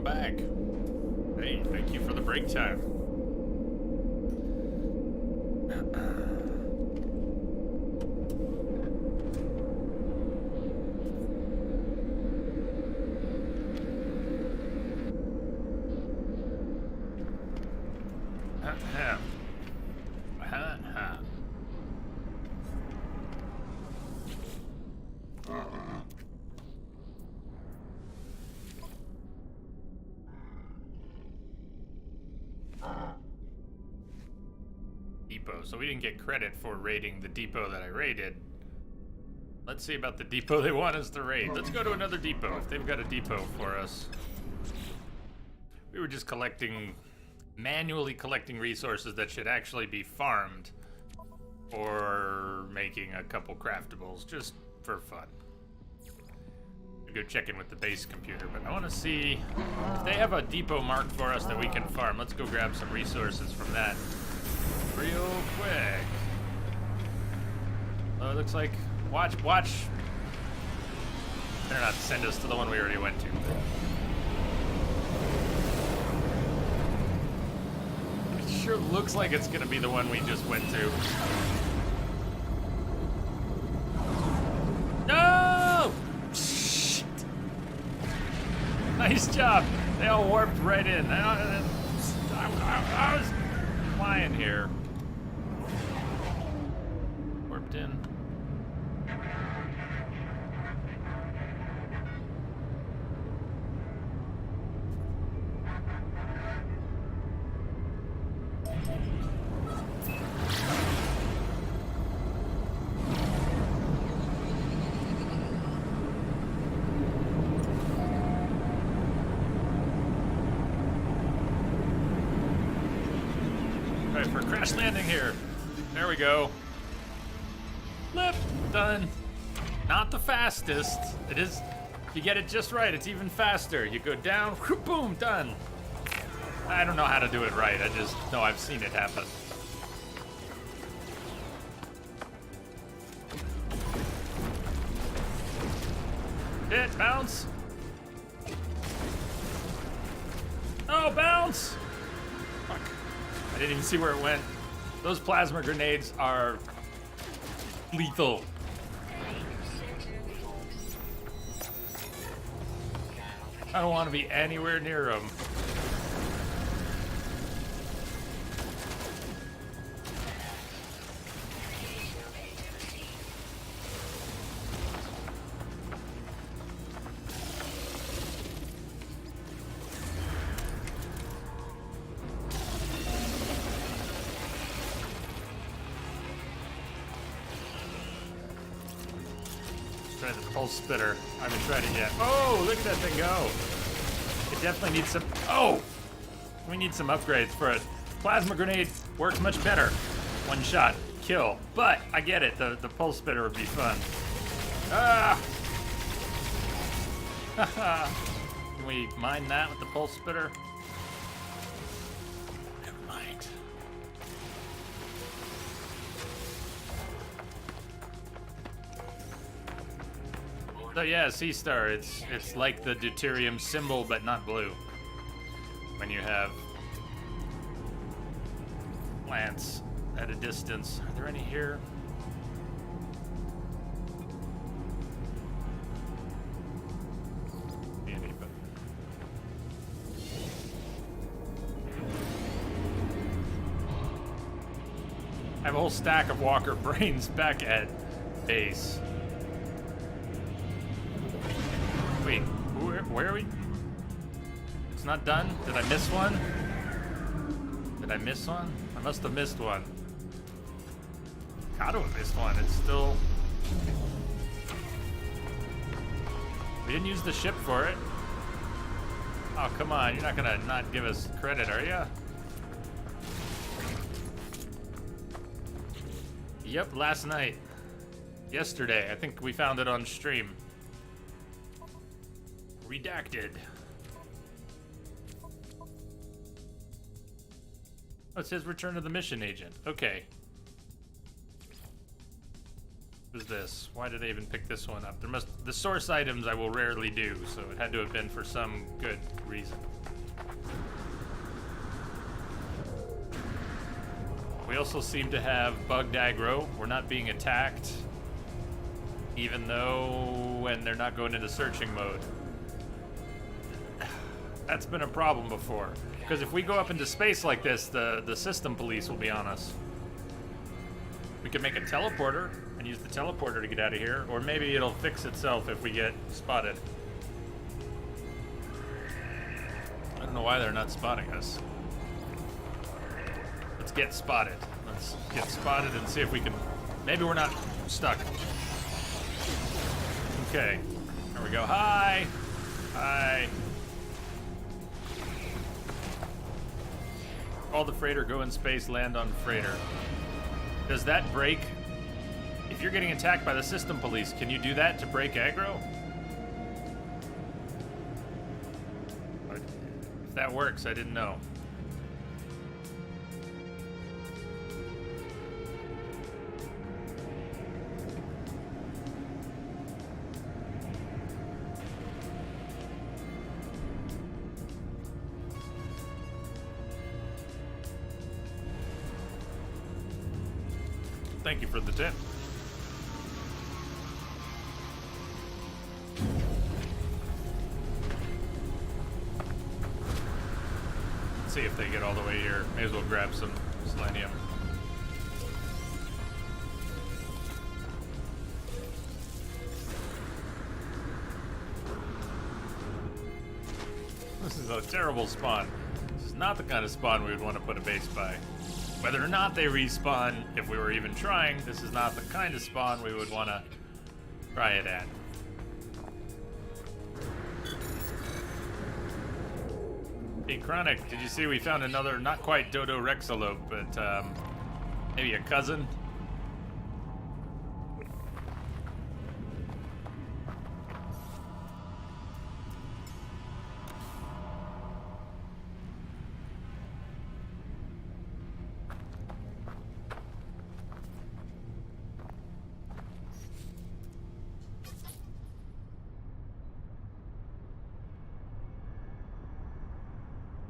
welcome back. Hey, thank you for the break time. Depot. So we didn't get credit for raiding the depot that I raided. Let's see about the depot they want us to raid. Let's go to another depot if they've got a depot for us. We were just manually collecting resources that should actually be farmed or making a couple craftables just for fun. Go check in with the base computer, but I want to see if they have a depot marked for us that we can farm. Let's go grab some resources from that real quick. Oh, it looks like watch. Better not send us to the one we already went to. It sure looks like it's gonna be the one we just went to. No! Shit! Nice job. They all warped right in. I was flying here. Warped in. Alright, for crash landing here. There we go. Flip, done. Not the fastest. It is, if you get it just right, it's even faster. You go down, whoop, boom, done. I don't know how to do it right. I just know I've seen it happen. Hit, bounce. Oh, bounce. Fuck. I didn't even see where it went. Those plasma grenades are lethal. I don't want to be anywhere near them. Try the pulse spitter. I haven't tried it yet. Oh, look at that thing go. It definitely needs some. Oh! We need some upgrades for it. Plasma grenade works much better. One shot, kill. But I get it. The pulse spitter would be fun. Ah! Can we mine that with the pulse spitter? Never mind. So yeah, Sea Star, it's like the deuterium symbol, but not blue. When you have plants at a distance. Are there any here? Any, but I have a whole stack of walker brains back at base. Wait, where are we? It's not done? Did I miss one? Did I miss one? I must have missed one. Gotta have missed one. It's still... We didn't use the ship for it. Oh, come on. You're not gonna not give us credit, are ya? Yep, last night. Yesterday. I think we found it on stream. Redacted. Oh, it says return to the mission agent. Okay. Who's this? Why did I even pick this one up? The source items I will rarely do, so it had to have been for some good reason. We also seem to have bugged aggro. We're not being attacked, even though when they're not going into searching mode. That's been a problem before. Because if we go up into space like this, the system police will be on us. We could make a teleporter and use the teleporter to get out of here, or maybe it'll fix itself if we get spotted. I don't know why they're not spotting us. Let's get spotted. Let's get spotted and see if we can... Maybe we're not stuck. Okay. There we go. Hi! Hi. Call the freighter, go in space, land on freighter. Does that break? If you're getting attacked by the system police, can you do that to break aggro? If that works, I didn't know. Thank you for the tip. Let's see if they get all the way here. May as well grab some selenium. This is a terrible spawn. This is not the kind of spawn we would want to put a base by. Whether or not they respawn, if we were even trying, this is not the kind of spawn we would want to try it at. Hey, Chronic, did you see we found another, not quite Dodo Rexalope, but maybe a cousin?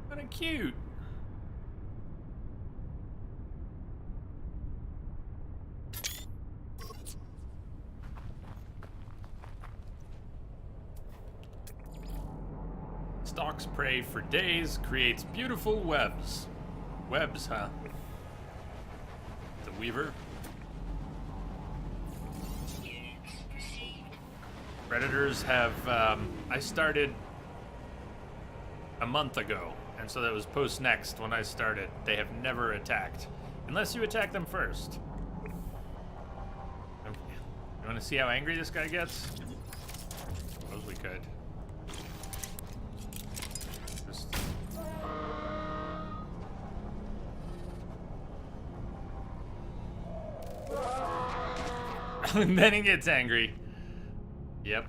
Kinda cute. Stalks prey for days, creates beautiful webs. Webs, huh? The Weaver. Predators have, I started a month ago. And so that was post next when I started. They have never attacked. Unless you attack them first. You want to see how angry this guy gets? Suppose we could. Just... And then he gets angry. Yep.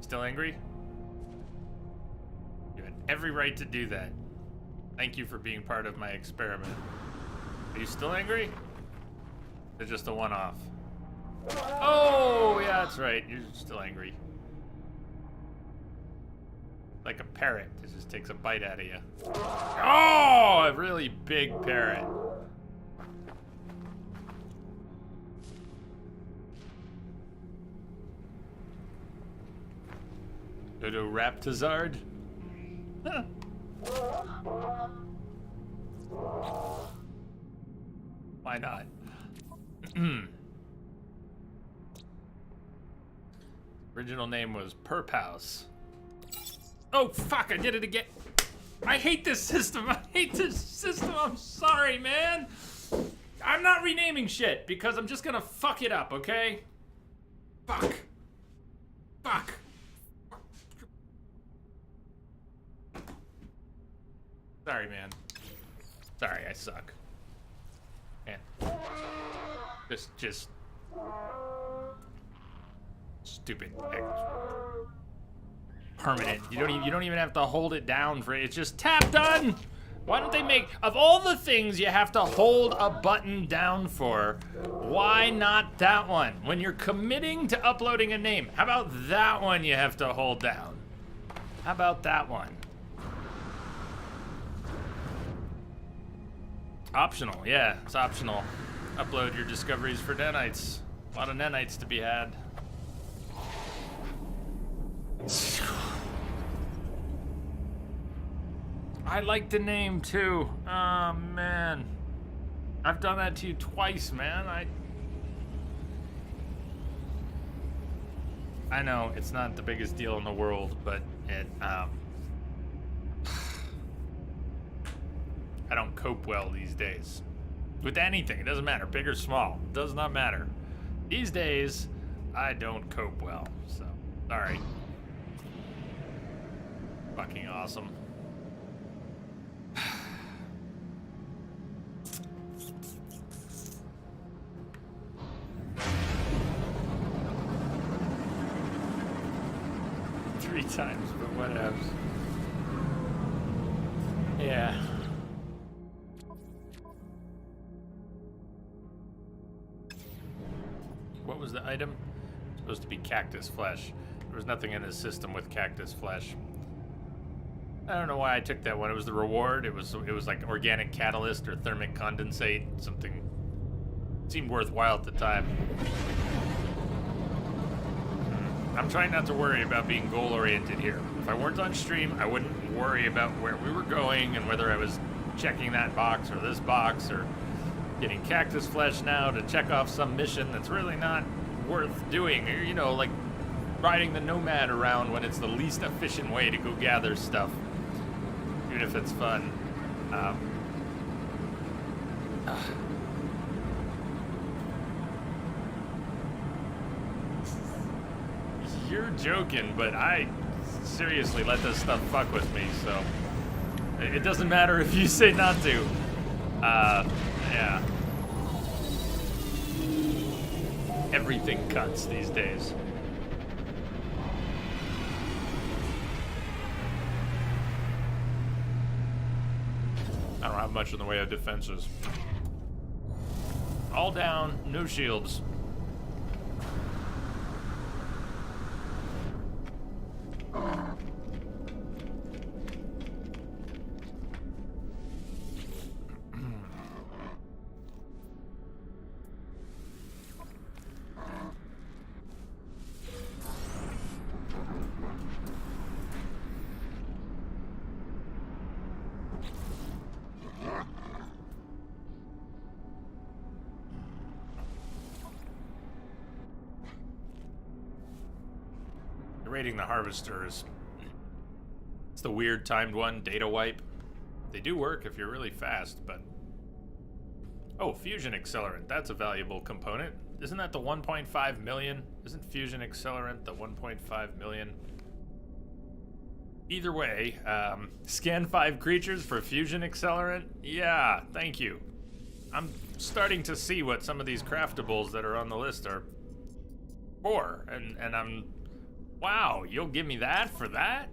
Still angry? Every right to do that. Thank you for being part of my experiment. Are you still angry? They're just a one-off. Oh, yeah, that's right. You're still angry. Like a parrot. It just takes a bite out of you. Oh, a really big parrot. Dodo Raptizard? Huh. Why not? Original name was Perp House. Oh fuck, I did it again. I hate this system. I hate this system. I'm sorry, man. I'm not renaming shit because I'm just gonna fuck it up, okay? Fuck. Fuck. Sorry, man. Sorry, I suck. Man. Just stupid. Permanent. You don't even have to hold it down for it. It's just tap done. Why don't they make, of all the things you have to hold a button down for, why not that one? When you're committing to uploading a name, how about that one you have to hold down? How about that one? Optional, yeah, it's optional. Upload your discoveries for nanites. A lot of nanites to be had. I like the name too. Oh man. I've done that to you twice, man. I know it's not the biggest deal in the world, but it I don't cope well these days. With anything, it doesn't matter, big or small, it does not matter. These days, I don't cope well, so sorry. Fucking awesome. Three times, but whatevs. Yeah. What was the item? Supposed to be cactus flesh. There was nothing in his system with cactus flesh. I don't know why I took that one. It was the reward. It was like organic catalyst or thermic condensate. Something seemed worthwhile at the time. I'm trying not to worry about being goal-oriented here. If I weren't on stream, I wouldn't worry about where we were going and whether I was checking that box or this box or getting cactus flesh now to check off some mission that's really not worth doing. You know, like riding the Nomad around when it's the least efficient way to go gather stuff, even if it's fun. You're joking, but I seriously let this stuff fuck with me, so it doesn't matter if you say not to. Yeah. Everything cuts these days. I don't have much in the way of defenses. All down, no shields. Raiding the harvesters. It's the weird timed one, data wipe. They do work if you're really fast, but... Oh, fusion accelerant. That's a valuable component. Isn't that the 1.5 million? Isn't fusion accelerant the 1.5 million? Either way, scan 5 creatures for fusion accelerant? Yeah, thank you. I'm starting to see what some of these craftables that are on the list are for, and I'm... Wow, you'll give me that for that?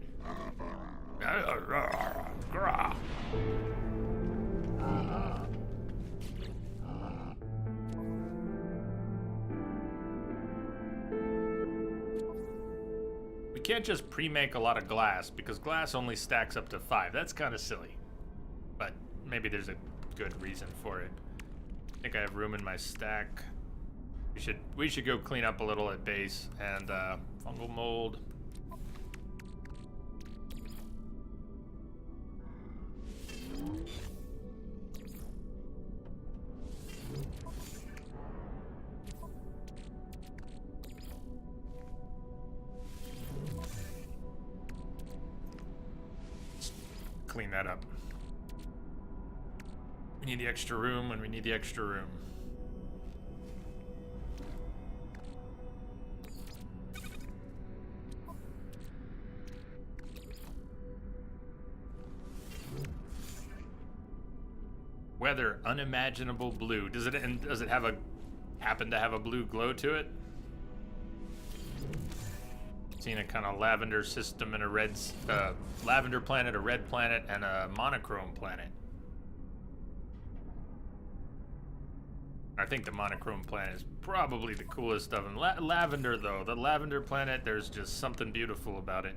We can't just pre-make a lot of glass because glass only stacks up to 5. That's kind of silly. But maybe there's a good reason for it. I think I have room in my stack. We should go clean up a little at base and fungal mold. Let's clean that up. We need the extra room when we need the extra room. Weather, unimaginable blue. Does it happen to have a blue glow to it? Seen a kind of lavender system and a red lavender planet, a red planet, and a monochrome planet. I think the monochrome planet is probably the coolest of them. Lavender, though. The lavender planet, there's just something beautiful about it.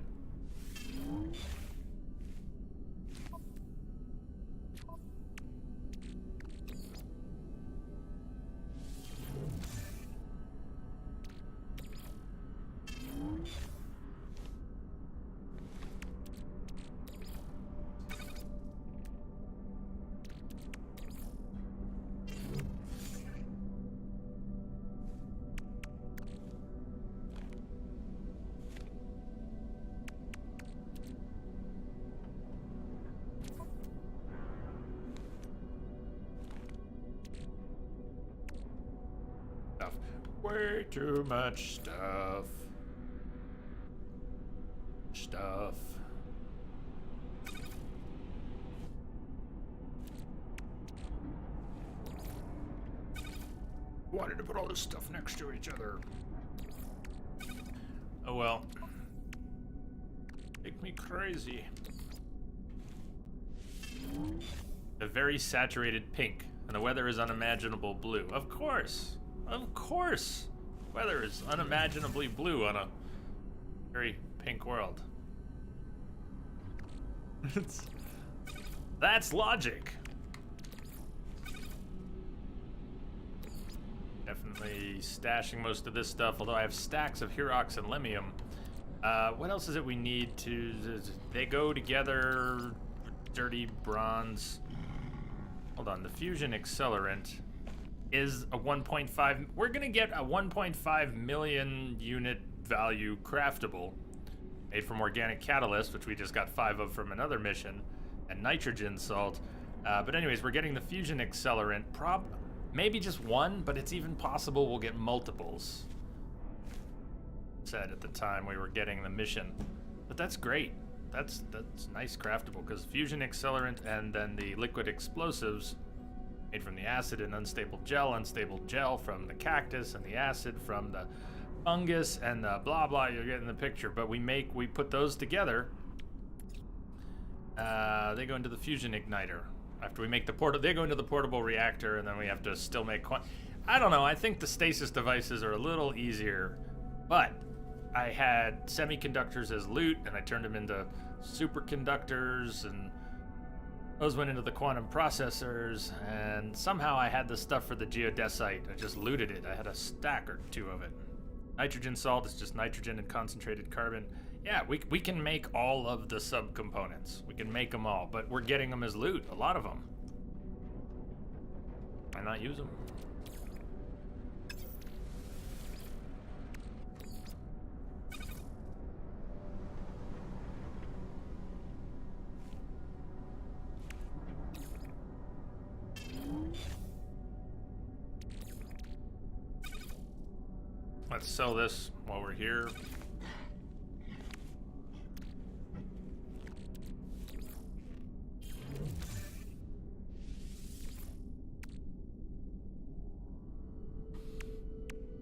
Way too much stuff. Wanted to put all this stuff next to each other. Oh well. Make me crazy. A very saturated pink, and the weather is unimaginable blue. Of course. Of course! Weather is unimaginably blue on a very pink world. That's logic. Definitely stashing most of this stuff, although I have stacks of Herox and Lemium. What else is it we need to... They go together... Dirty bronze. Hold on, the fusion accelerant is a 1.5... We're gonna get a 1.5 million unit value craftable made from organic catalyst, which we just got 5 of from another mission, and nitrogen salt. But anyways, we're getting the fusion accelerant. Maybe just one, but it's even possible we'll get multiples. Said at the time we were getting the mission. But that's great. That's nice craftable, because fusion accelerant and then the liquid explosives made from the acid and unstable gel from the cactus, and the acid from the fungus, and the blah blah, you're getting the picture. But we put those together. They go into the fusion igniter. After we make the they go into the portable reactor, and then we have to still make I don't know, I think the stasis devices are a little easier, but I had semiconductors as loot, and I turned them into superconductors, and those went into the quantum processors, and somehow I had the stuff for the geodesite. I just looted it. I had a stack or 2 of it. Nitrogen salt is just nitrogen and concentrated carbon. Yeah, we can make all of the subcomponents. We can make them all, but we're getting them as loot, a lot of them. Why not use them? Let's sell this while we're here.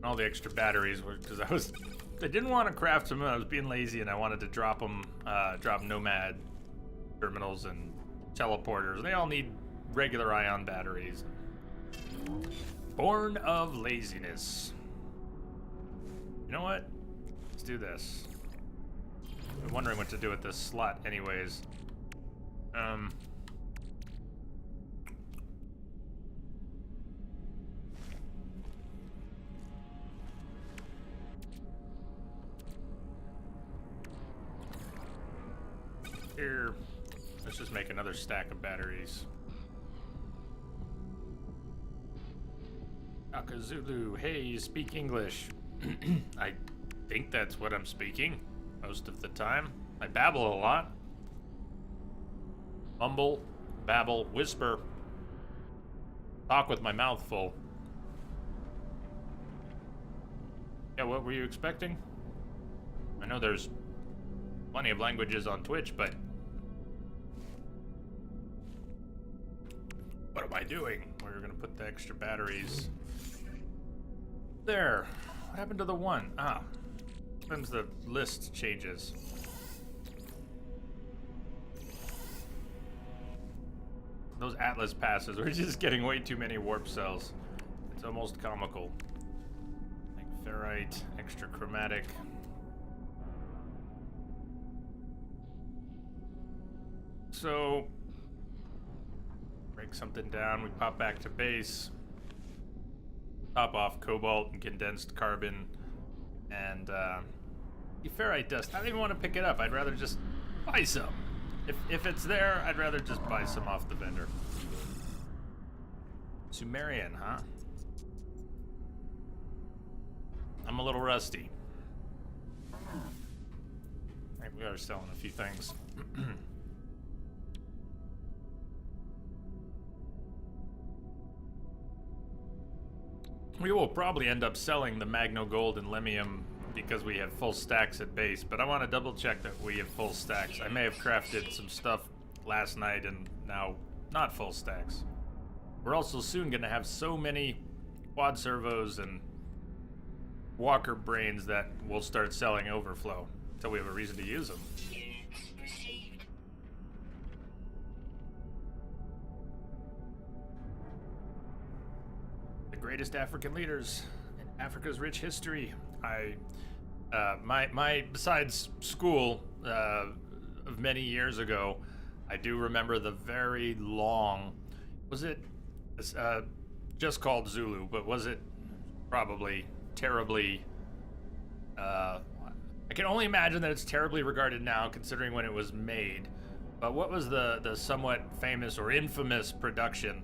All the extra batteries were because I didn't want to craft them. I was being lazy, and I wanted to drop them, drop Nomad terminals and teleporters. They all need regular ion batteries. Born of laziness. You know what? Let's do this. I'm wondering what to do with this slot anyways. Here, let's just make another stack of batteries. Akazulu, hey, you speak English. I think that's what I'm speaking most of the time. I babble a lot. Mumble, babble, whisper. Talk with my mouth full. Yeah, what were you expecting? I know there's plenty of languages on Twitch, but what am I doing? We're gonna put the extra batteries there. What happened to the one? Ah, sometimes the list changes. Those Atlas passes, we're just getting way too many warp cells. It's almost comical. Like ferrite, extra chromatic. So, break something down, we pop back to base. Top off cobalt and condensed carbon. And, the ferrite dust, I don't even want to pick it up. I'd rather just buy some. If it's there, I'd rather just buy some off the vendor. Sumerian, huh? I'm a little rusty. Right, we are selling a few things. We will probably end up selling the Magno Gold and Lemium because we have full stacks at base, but I want to double check that we have full stacks. I may have crafted some stuff last night and now not full stacks. We're also soon going to have so many quad servos and walker brains that we'll start selling overflow until we have a reason to use them. The greatest African leaders in Africa's rich history. Besides school of many years ago, I do remember the very long, was it just called Zulu, but was it probably terribly, I can only imagine that it's terribly regarded now considering when it was made, but what was the somewhat famous or infamous production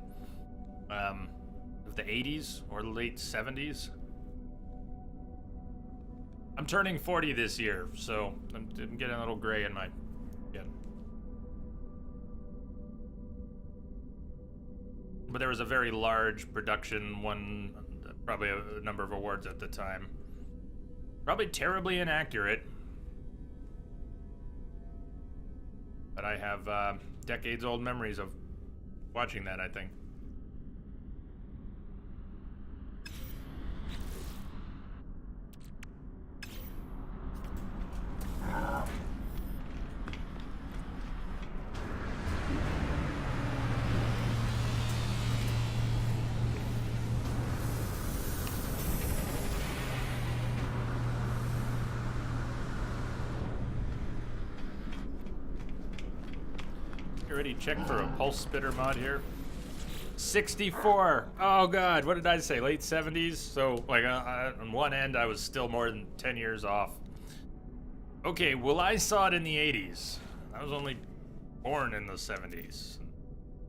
of the 80s or late 70s? I'm turning 40 this year, so I'm getting a little gray in my skin. But there was a very large production, won probably a number of awards at the time. Probably terribly inaccurate. But I have decades old memories of watching that, I think. Already checked for a pulse spitter mod here. 64. Oh god, what did I say? Late 70s. So like on one end, I was still more than 10 years off. Okay, well I saw it in the 80s. I was only born in the 70s.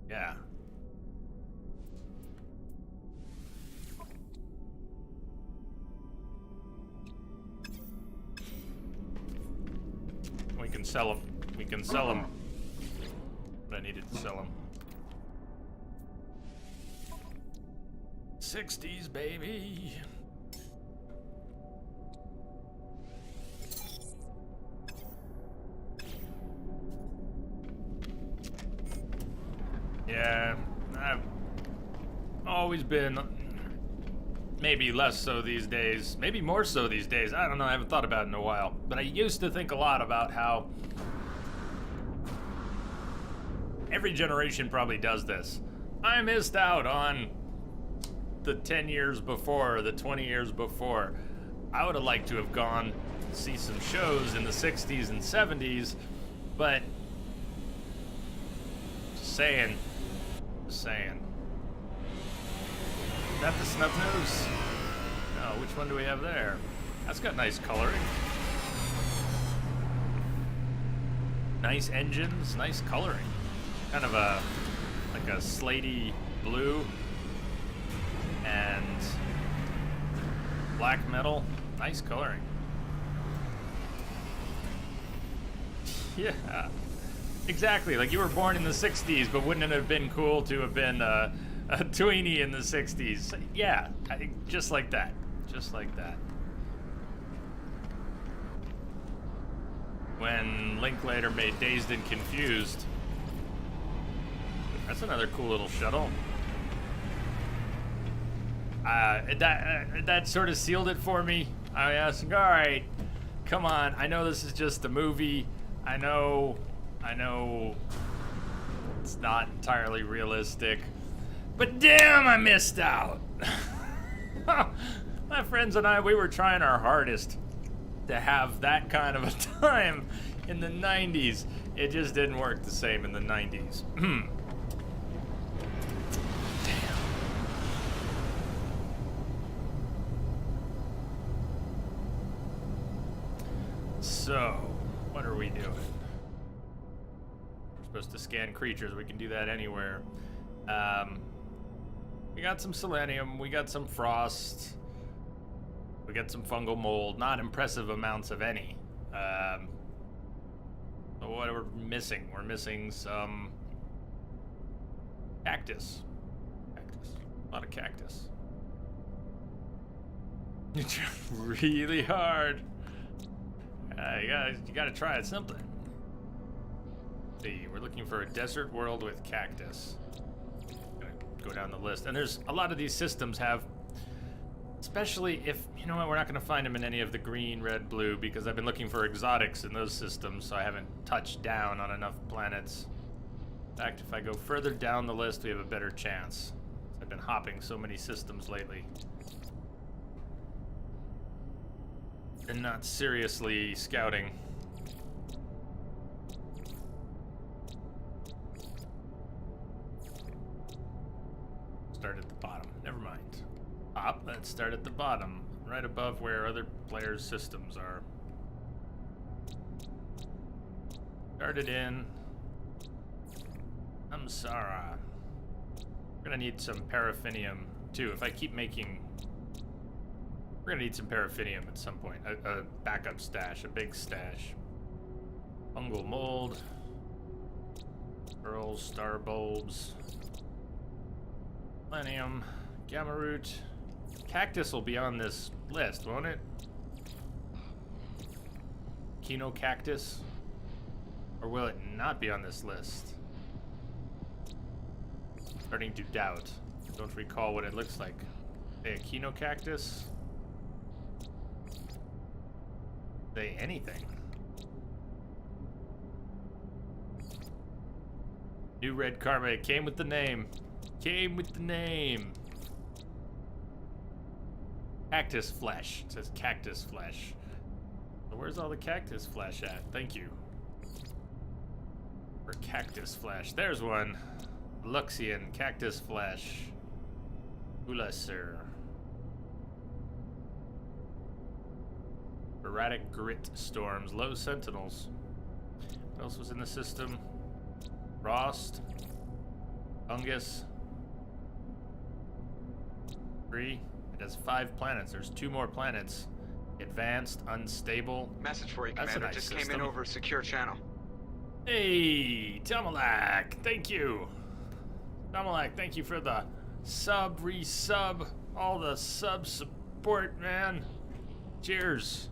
Yeah. We can sell them. We can sell them. But I needed to sell them. 60s, baby. Yeah, I've always been, maybe less so these days, maybe more so these days. I don't know, I haven't thought about it in a while. But I used to think a lot about how every generation probably does this. I missed out on the 10 years before, the 20 years before. I would have liked to have gone see some shows in the 60s and 70s, but just saying. Is that the Snub Nose? No, which one do we have there? That's got nice coloring. Nice engines, nice coloring. Kind of like a slatey blue and black metal. Nice coloring. Yeah, exactly. Like you were born in the 60s, but wouldn't it have been cool to have been a tweenie in the 60s? Yeah, I think just like that. Just like that. When Linklater made Dazed and Confused. That's another cool little shuttle. That sort of sealed it for me. I asked, all right, come on. I know this is just a movie. I know it's not entirely realistic, but damn, I missed out. My friends and I, we were trying our hardest to have that kind of a time in the 90s. It just didn't work the same in the 90s. Damn. So, what are we doing? We're supposed to scan creatures. We can do that anywhere. We got some selenium. We got some frost. We got some fungal mold. Not impressive amounts of any. So what are we missing? We're missing some cactus. A lot of cactus. You try really hard. You gotta try something. Let's see, we're looking for a desert world with cactus. Gonna go down the list, and there's a lot of these systems have, especially if, you know what, we're not gonna find them in any of the green, red, blue, because I've been looking for exotics in those systems, so I haven't touched down on enough planets. In fact, if I go further down the list, we have a better chance. I've been hopping so many systems lately. And not seriously scouting. Start at the bottom. Never mind. Let's start at the bottom, right above where other players' systems are. Started in Amsara. We're gonna need some paraffinium too. If I keep making, we're gonna need some paraffinium at some point. A backup stash, a big stash. Fungal mold, pearls, star bulbs, selenium, gamma root. Cactus will be on this list, won't it? Kino cactus? Or will it not be on this list? Starting to doubt. Don't recall what it looks like. Say a Kino cactus? Say anything. New red karma. It came with the name. Came with the name. Cactus flesh. It says cactus flesh. So where's all the cactus flesh at? Thank you. For cactus flesh. There's one. Luxian cactus flesh. Ulasur. Erratic grit storms. Low sentinels. What else was in the system? Frost. Fungus. 3. It has 5 planets. There's 2 more planets. Advanced, unstable. Message for you, That's Commander. a nice Just system. came in over a secure channel. Hey, Tomalak, thank you. Tomalak, thank you for the resub, all the sub support, man. Cheers.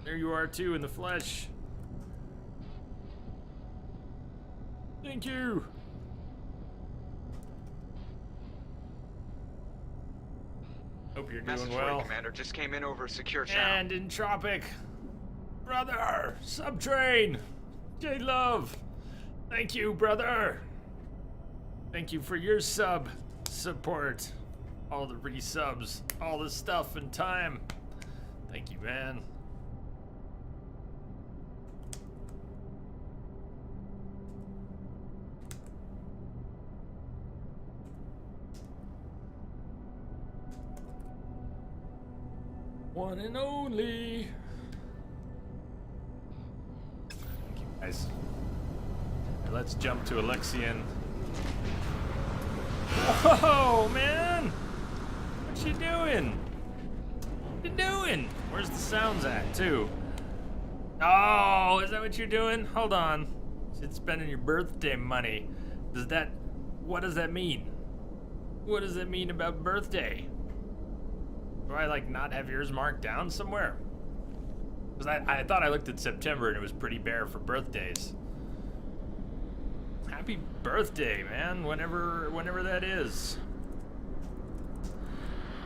There you are too in the flesh. Thank you. Hope you're Message doing for you, well. Commander. Just came in over a secure channel. And Entropic, brother, Subtrain, J-Love, thank you, brother. Thank you for your sub support, all the resubs, all the stuff and time. Thank you, man. One and only. Thank you, guys. Let's jump to Alexian. Whoa, man! What you doing? What you doing? Where's the sounds at, too? Oh, is that what you're doing? Hold on. It's spending your birthday money. What does that mean? What does that mean about birthday? Do I, like, not have yours marked down somewhere? Because I thought I looked at September and it was pretty bare for birthdays. Happy birthday, man, whenever that is.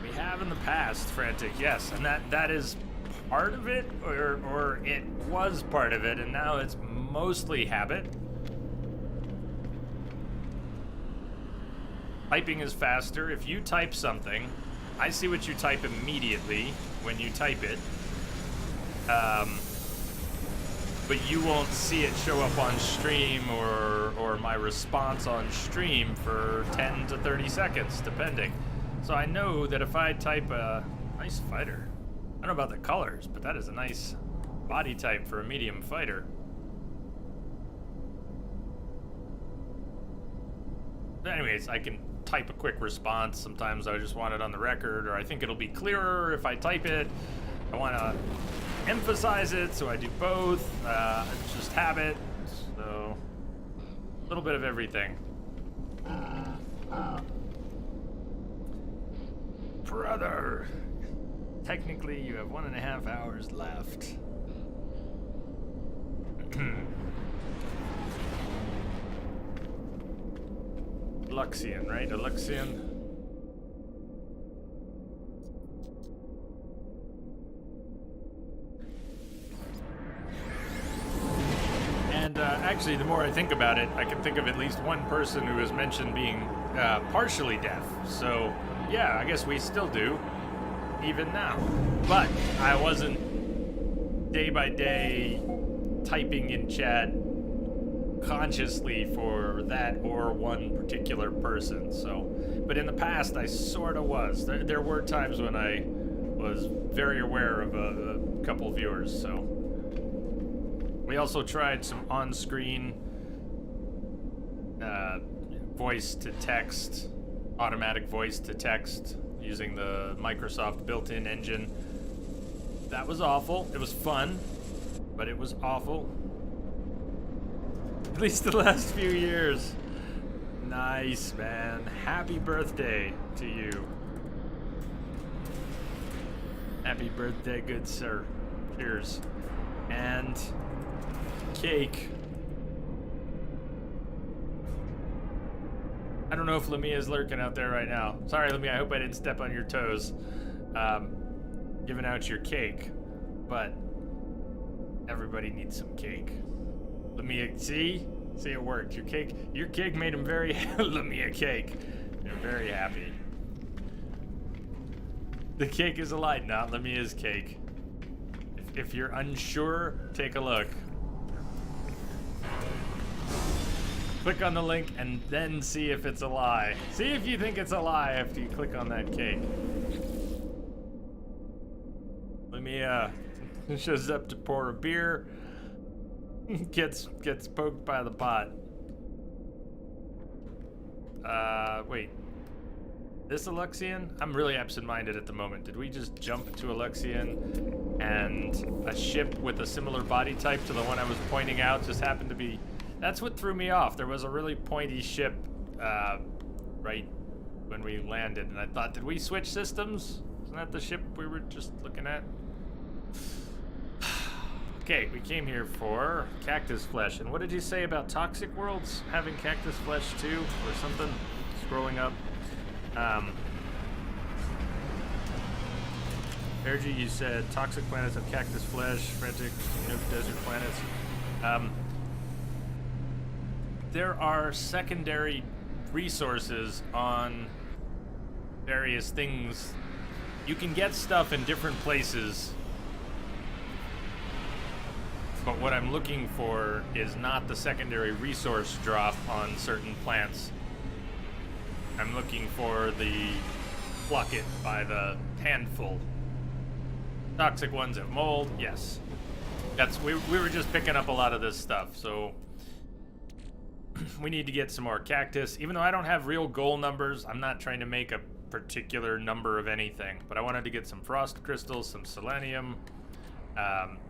We have in the past, Frantic, yes, and that is part of it, or it was part of it, and now it's mostly habit. Typing is faster. If you type something, I see what you type immediately when you type it. But you won't see it show up on stream or my response on stream for 10 to 30 seconds, depending. So I know that if I type a nice fighter, I don't know about the colors, but that is a nice body type for a medium fighter. But anyways, I can type a quick response. Sometimes I just want it on the record, or I think it'll be clearer if I type it. I want to emphasize it, so I do both. It's just habit, so a little bit of everything. Brother, technically you have 1.5 hours left. Luxian, right? A Luxian. And actually, the more I think about it, I can think of at least one person who has mentioned being partially deaf. So, yeah, I guess we still do, even now. But I wasn't day by day typing in chat consciously for that or one particular person. So, but in the past, I sort of was. There were times when I was very aware of a couple viewers. So, we also tried some on-screen voice to text, automatic voice to text using the Microsoft built-in engine. That was awful. It was fun, but it was awful. At least the last few years. Nice, man. Happy birthday to you. Happy birthday, good sir. Cheers. And cake. I don't know if Lamia's lurking out there right now. Sorry, Lamia, I hope I didn't step on your toes. Giving out your cake. But everybody needs some cake. Lamia, see it worked. Your cake made him very Lamia cake. They're very happy. The cake is a lie, not Lamia's cake. If you're unsure, take a look. Click on the link and then see if it's a lie. See if you think it's a lie after you click on that cake. Lamia shows up to pour a beer. Gets poked by the pot. Wait. This Aluxian? I'm really absent-minded at the moment. Did we just jump to Aluxian and a ship with a similar body type to the one I was pointing out just happened to be... That's what threw me off. There was a really pointy ship right when we landed, and I thought, did we switch systems? Isn't that the ship we were just looking at? Okay, we came here for cactus flesh. And what did you say about Toxic Worlds having cactus flesh too, or something? Scrolling up. Ergy, you said toxic planets have cactus flesh, frantic desert planets. There are secondary resources on various things. You can get stuff in different places. But what I'm looking for is not the secondary resource drop on certain plants. I'm looking for the pluck it by the handful. Toxic ones have mold, yes. We were just picking up a lot of this stuff, so we need to get some more cactus. Even though I don't have real goal numbers, I'm not trying to make a particular number of anything, but I wanted to get some frost crystals, some selenium,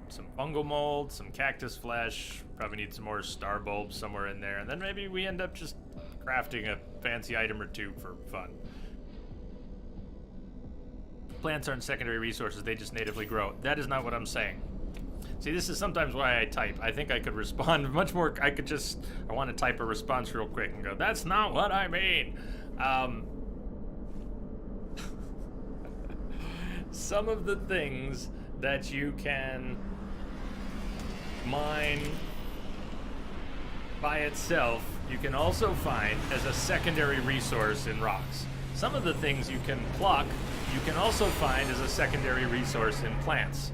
some fungal mold, some cactus flesh, probably need some more star bulbs somewhere in there, and then maybe we end up just crafting a fancy item or two for fun. Plants aren't secondary resources, they just natively grow. That is not what I'm saying. See, this is sometimes why I type. I think I could respond much more. I want to type a response real quick and go, that's not what I mean. Some of the things that you can mine by itself, you can also find as a secondary resource in rocks. some of the things you can pluck, you can also find as a secondary resource in plants.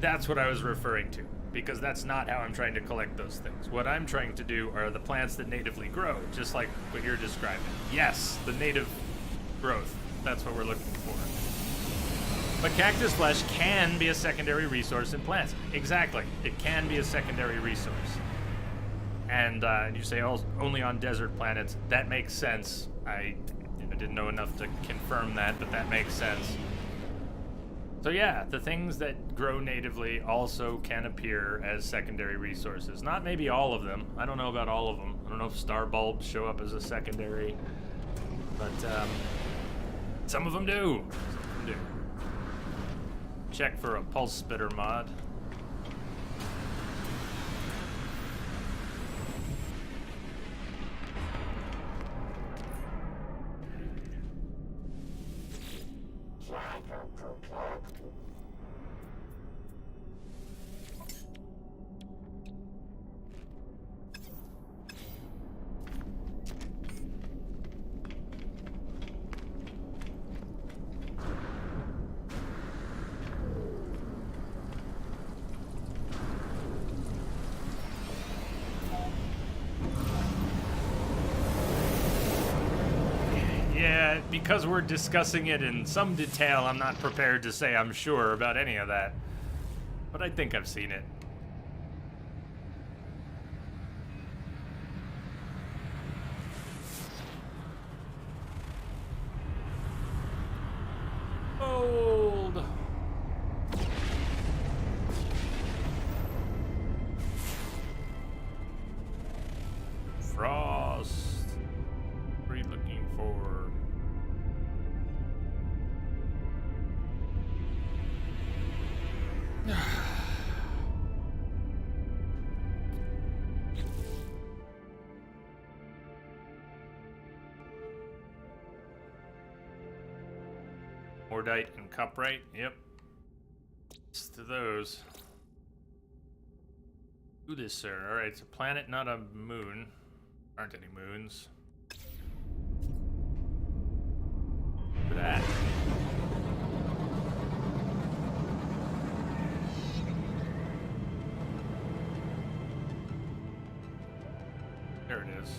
That's what I was referring to, because that's not how I'm trying to collect those things. What I'm trying to do are the plants that natively grow, just like what you're describing. Yes, the native growth. That's what we're looking for. But cactus flesh can be a secondary resource in plants. Exactly. It can be a secondary resource. And you say only on desert planets. That makes sense. I didn't know enough to confirm that, but that makes sense. So yeah, the things that grow natively also can appear as secondary resources. Not maybe all of them. I don't know about all of them. I don't know if star bulbs show up as a secondary. But some of them do. Some of them do. Check for a pulse spitter mod. Yeah, because we're discussing it in some detail, I'm not prepared to say I'm sure about any of that. But I think I've seen it. Old. Frost. What are you looking for? Mordite and cuprite, yep. It's to those. Do this, sir. Alright, it's a planet, not a moon. Aren't any moons. For that. There it is.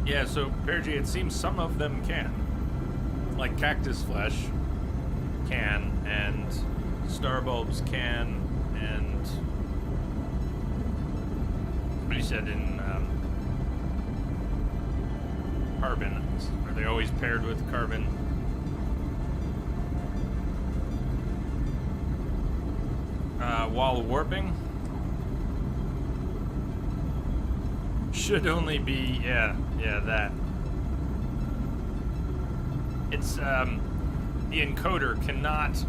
Yeah, so, Pergy, it seems some of them can. Like cactus flesh can, and star bulbs can, and... What you said in, carbon. Are they always paired with carbon? Wall warping? Should only be, yeah, that. It's, the encoder cannot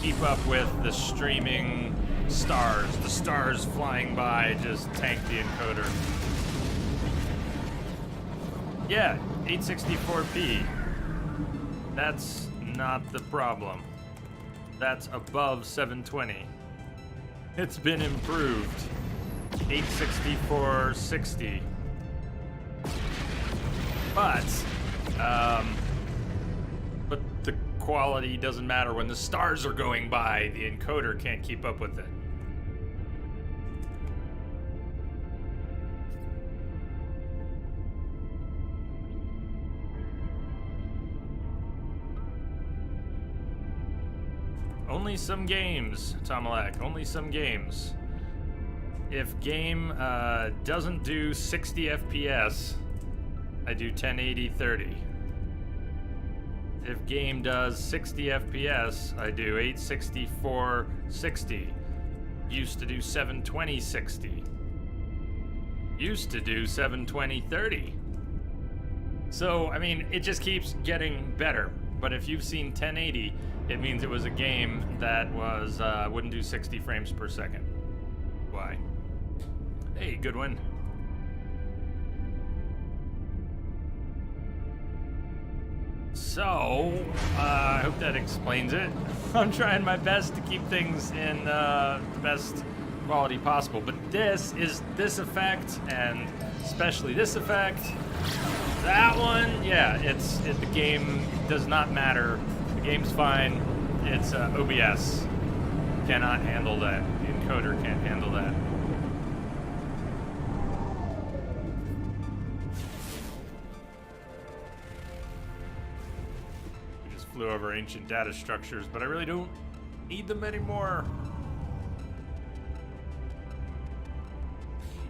keep up with the streaming stars. The stars flying by just tank the encoder. Yeah, 864p. That's not the problem. That's above 720. It's been improved. 864-60. But the quality doesn't matter when the stars are going by. The encoder can't keep up with it. Only some games, Tomalak. Only some games. If game doesn't do 60 FPS, I do 1080-30. If game does 60 FPS, I do 864-60. Used to do 720-60. Used to do 720-30. So, I mean, it just keeps getting better. but if you've seen 1080, it means it was a game that was wouldn't do 60 frames per second. Why? Hey, good one. So, I hope that explains it. I'm trying my best to keep things in the best quality possible, but this effect, and especially this effect, that one, yeah, the game does not matter. The game's fine. It's OBS cannot handle that. The encoder can't handle that. Flew over ancient data structures, but I really don't need them anymore.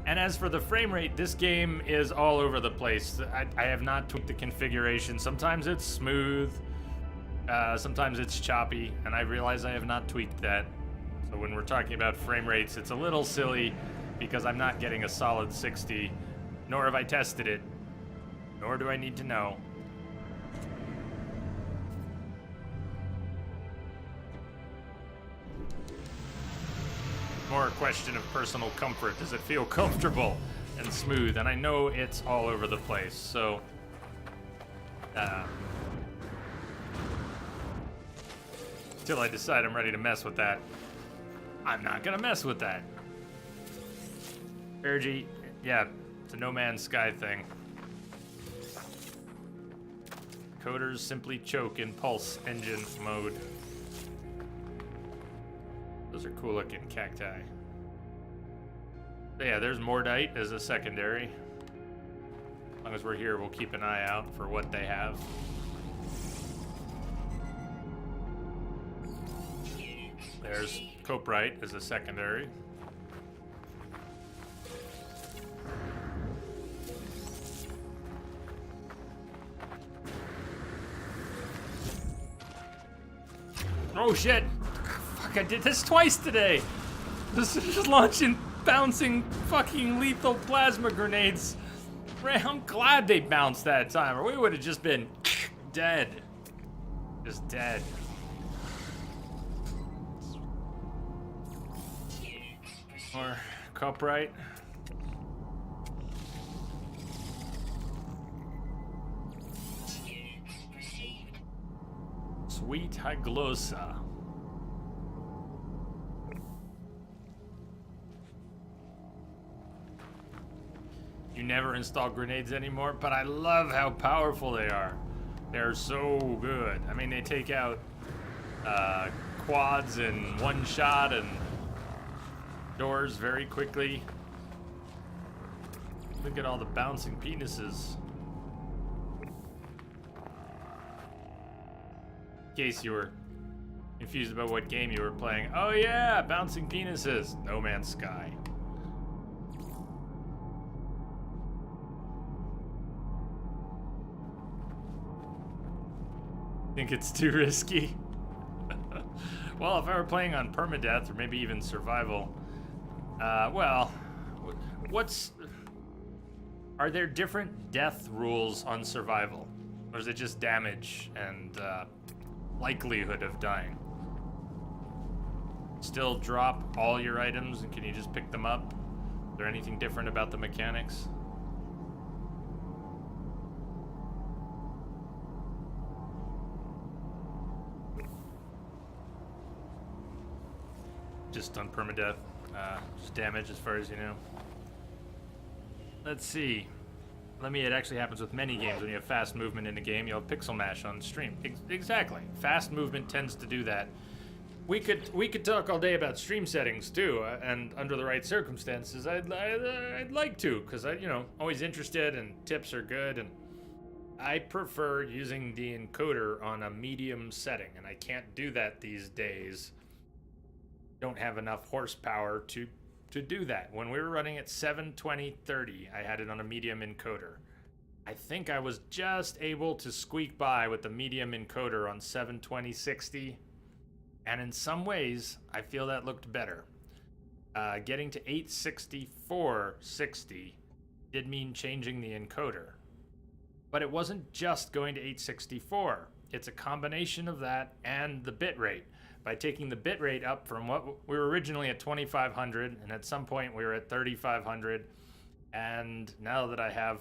And as for the frame rate, this game is all over the place. I have not tweaked the configuration. Sometimes it's smooth, sometimes it's choppy, and I realize I have not tweaked that. So when we're talking about frame rates, it's a little silly because I'm not getting a solid 60, nor have I tested it, nor do I need to know. More a question of personal comfort. Does it feel comfortable and smooth? And I know it's all over the place, so till I decide I'm ready to mess with that, I'm not gonna mess with that. Ergy, yeah, it's a No Man's Sky thing. Coders simply choke in pulse engine mode. Those are cool looking cacti. But yeah, there's Mordite as a secondary. As long as we're here, we'll keep an eye out for what they have. There's Coprite as a secondary. Oh shit! I did this twice today. This is just launching bouncing fucking lethal plasma grenades. I'm glad they bounced that time, or we would have just been dead. Just dead. Or Coprite. Sweet Hyglosa. You never install grenades anymore, but I love how powerful they are. They're so good. I mean, they take out quads in one shot and doors very quickly. Look at all the bouncing penises. In case you were confused about what game you were playing. Oh yeah, bouncing penises. No Man's Sky. Think it's too risky? Well, if I were playing on permadeath or maybe even survival, well, are there different death rules on survival? Or is it just damage and likelihood of dying? Still drop all your items and can you just pick them up? Is there anything different about the mechanics? Just on permadeath, just damage as far as you know. Let's see. It actually happens with many games. When you have fast movement in a game, you'll have pixel mash on stream. Exactly. Fast movement tends to do that. We could talk all day about stream settings too, and under the right circumstances, I'd like to, because always interested and tips are good, and I prefer using the encoder on a medium setting, and I can't do that these days. Don't have enough horsepower to do that. When we were running at 720/30, I had it on a medium encoder. I think I was just able to squeak by with the medium encoder on 720/60, and in some ways, I feel that looked better. Getting to 864/60 did mean changing the encoder, but it wasn't just going to 864. it's a combination of that and the bit rate. By taking the bit rate up from what we were originally at 2500, and at some point we were at 3500, and now that I have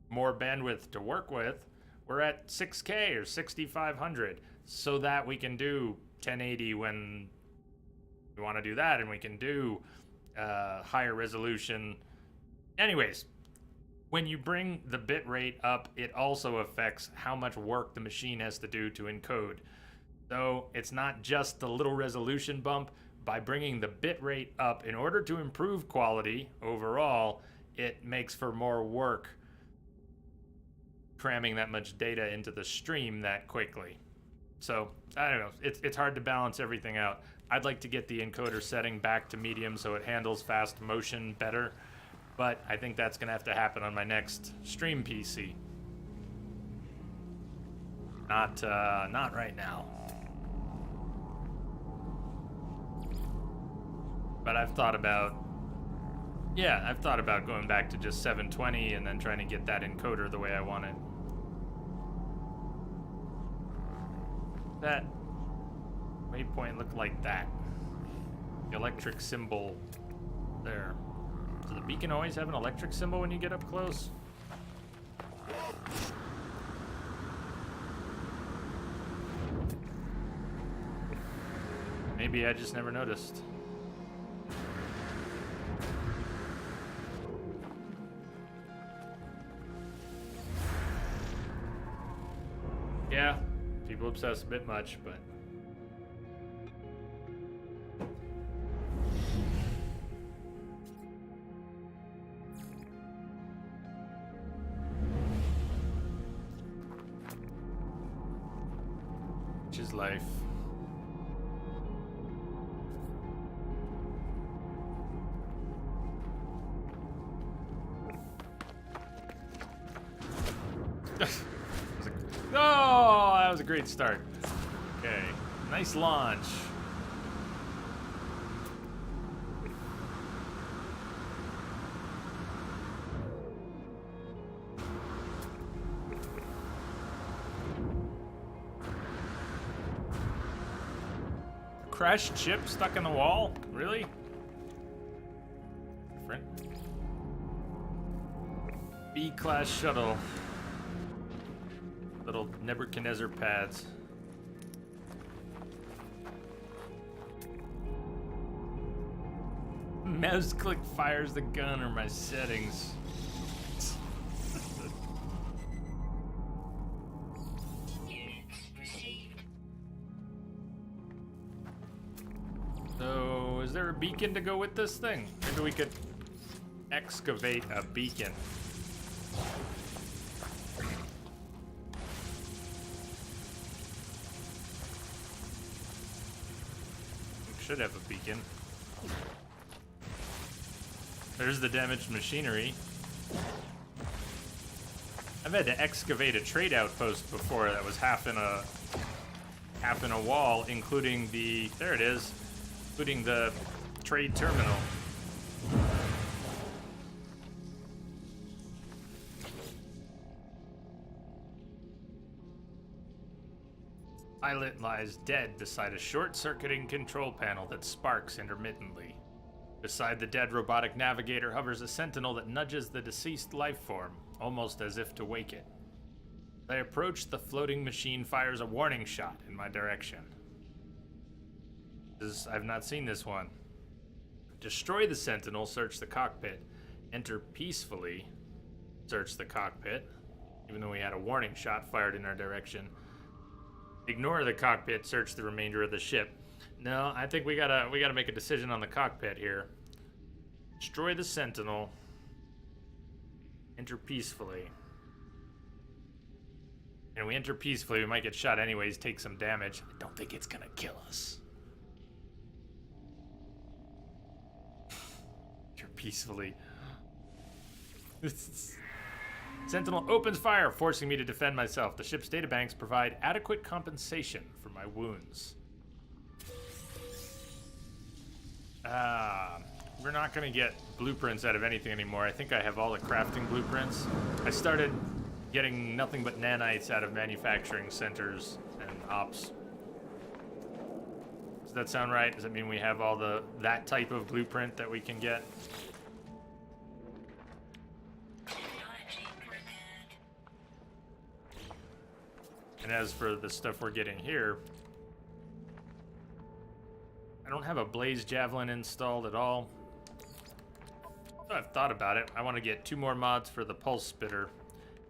more bandwidth to work with, we're at 6K or 6500, so that we can do 1080 when we want to do that, and we can do higher resolution. Anyways, when you bring the bit rate up, it also affects how much work the machine has to do to encode. So it's not just the little resolution bump. By bringing the bit rate up in order to improve quality overall, it makes for more work cramming that much data into the stream that quickly. So I don't know, it's hard to balance everything out. I'd like to get the encoder setting back to medium so it handles fast motion better, but I think that's gonna have to happen on my next stream PC. Not right now. But I've thought about going back to just 720 and then trying to get that encoder the way I want it. That waypoint looked like that. The electric symbol there. Does the beacon always have an electric symbol when you get up close? Maybe I just never noticed. Yeah, people obsess a bit much, but which is life. Oh, that was a great start. Okay, nice launch. Crashed ship stuck in the wall? Really? Different. B-class shuttle. Little Nebuchadnezzar pads. Mouse click fires the gun or my settings. So, is there a beacon to go with this thing? Maybe we could excavate a beacon. Should have a beacon. There's the damaged machinery. I've had to excavate a trade outpost before that was half in a wall, including the, there it is, including the trade terminal. Pilot lies dead beside a short-circuiting control panel that sparks intermittently. Beside the dead robotic navigator hovers a sentinel that nudges the deceased life form, almost as if to wake it. As I approach, the floating machine fires a warning shot in my direction. I've not seen this one. Destroy the sentinel, search the cockpit. Enter peacefully, search the cockpit, even though we had a warning shot fired in our direction. Ignore the cockpit, search the remainder of the ship. No, I think we gotta make a decision on the cockpit here. Destroy the sentinel. Enter peacefully. And we enter peacefully, we might get shot anyways, take some damage. I don't think it's gonna kill us. Enter peacefully. Sentinel opens fire, forcing me to defend myself. The ship's databanks provide adequate compensation for my wounds. We're not going to get blueprints out of anything anymore. I think I have all the crafting blueprints. I started getting nothing but nanites out of manufacturing centers and ops. Does that sound right? Does that mean we have all that type of blueprint that we can get? And as for the stuff we're getting here, I don't have a Blaze Javelin installed at all. I've thought about it. I want to get 2 more mods for the Pulse Spitter.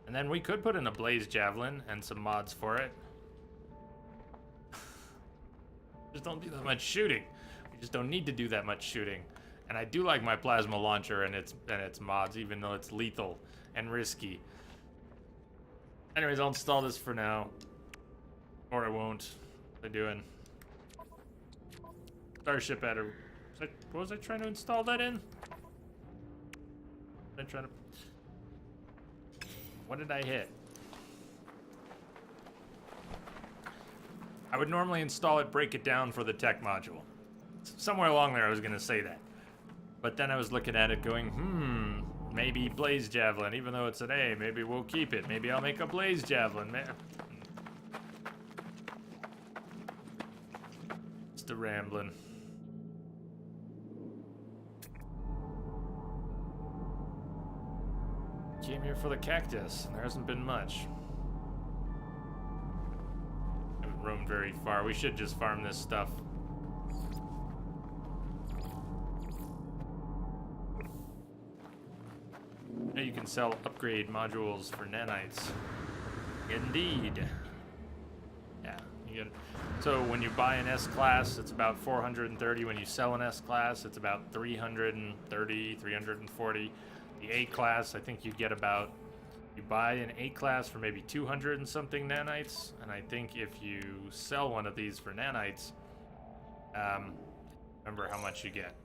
And then we could put in a Blaze Javelin and some mods for it. Just don't do that much shooting. We just don't need to do that much shooting. And I do like my Plasma Launcher and its mods, even though it's lethal and risky. Anyways, I'll install this for now. Or I won't. What am I doing? Starship Adder. What was I trying to install that in? What did I hit? I would normally install it, break it down for the tech module. Somewhere along there I was gonna say that. But then I was looking at it going, maybe Blaze Javelin, even though it's an A, maybe we'll keep it. Maybe I'll make a Blaze Javelin. Just a rambling. Came here for the cactus, and there hasn't been much. Haven't roamed very far. We should just farm this stuff. Now you can sell upgrade modules for nanites. Indeed. Yeah, you get it. So when you buy an S-Class, it's about 430. When you sell an S-Class, it's about 330, 340. The A-Class, I think you get about, you buy an A-Class for maybe 200 and something nanites, and I think if you sell one of these for nanites, remember how much you get.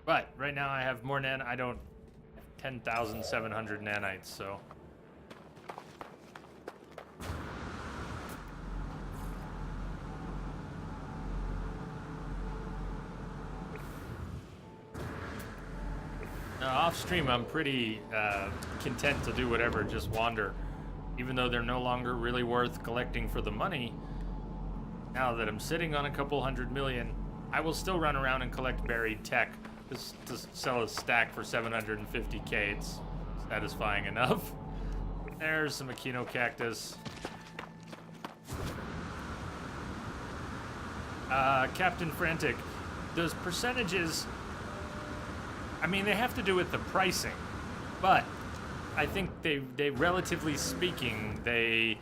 But right now I have more I don't, 10,700 nanites, so. Off stream, I'm pretty content to do whatever, just wander. Even though they're no longer really worth collecting for the money, now that I'm sitting on a couple 100 million, I will still run around and collect buried tech to sell a stack for 750k. It's satisfying enough. There's some Aquino cactus. Captain Frantic, those percentages, I mean, they have to do with the pricing, but I think they relatively speaking, they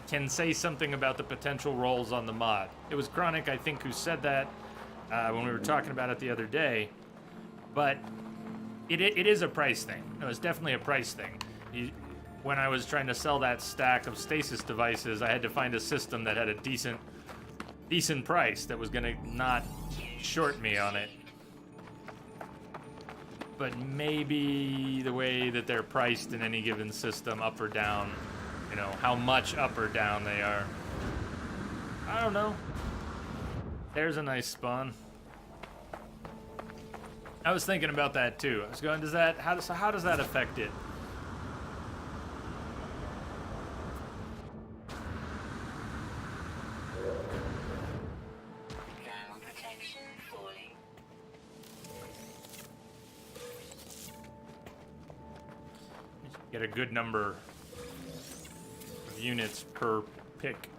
can say something about the potential roles on the mod. It was Chronic, I think, who said that when we were talking about it the other day, but it is a price thing. No, it's definitely a price thing. When I was trying to sell that stack of stasis devices, I had to find a system that had a decent price that was gonna not short me on it. But maybe the way that they're priced in any given system, up or down, you know, how much up or down they are. I don't know. There's a nice spawn. I was thinking about that too. I was going, how does that affect it? Get a good number of units per pick.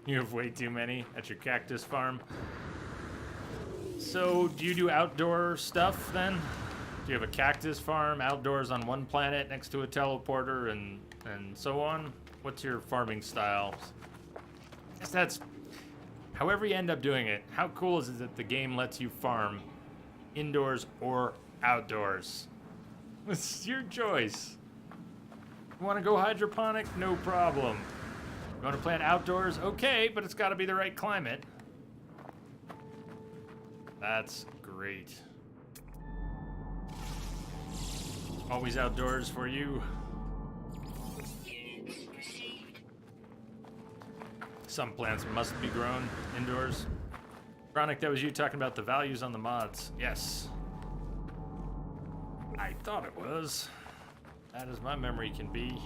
You have way too many at your cactus farm. So, do you do outdoor stuff then? Do you have a cactus farm outdoors on one planet next to a teleporter and so on? What's your farming style? I guess that's, however you end up doing it, how cool is it that the game lets you farm indoors or outdoors? It's your choice. You want to go hydroponic? No problem. You want to plant outdoors? Okay, but it's got to be the right climate. That's great. Always outdoors for you. Some plants must be grown indoors. Chronic, that was you talking about the values on the mods. Yes. I thought it was. That as my memory can be.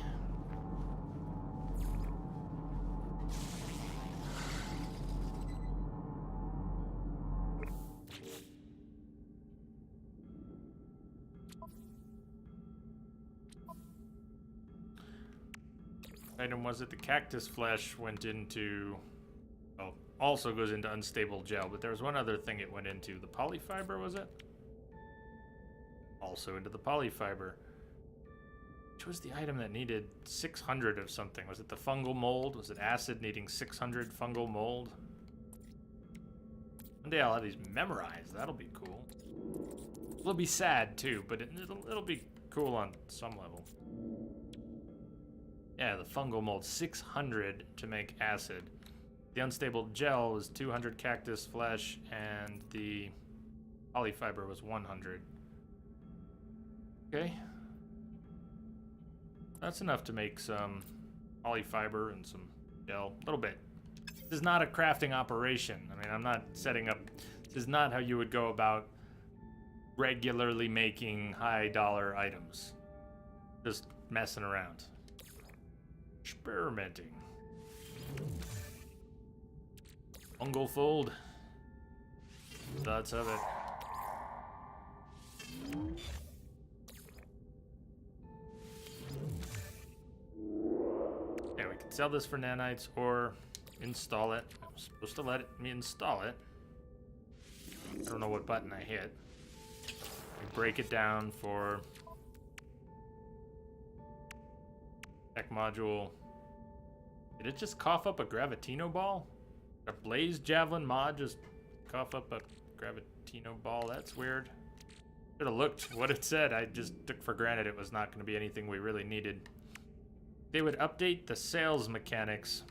Item was it the cactus flesh went into, oh, also goes into unstable gel, but there was one other thing it went into. The polyfiber, was it? Also into the polyfiber. Which was the item that needed 600 of something? Was it the fungal mold? Was it acid needing 600 fungal mold? One day I'll have these memorized. That'll be cool. It'll be sad too, but it'll be cool on some level. Yeah, the fungal mold, 600 to make acid. The unstable gel was 200 cactus flesh, and the polyfiber was 100. Okay. That's enough to make some polyfiber and some gel. A little bit. This is not a crafting operation. I mean, I'm not setting up... This is not how you would go about regularly making high-dollar items. Just messing around. Experimenting. Fungal fold. Thoughts of it. Yeah, we could sell this for nanites or install it. I was supposed to let me install it. I don't know what button I hit. We break it down for tech module. Did it just cough up a Gravitino ball? A Blaze Javelin mod just cough up a Gravitino ball? That's weird. Should have looked what it said. I just took for granted it was not going to be anything we really needed. They would update the sales mechanics.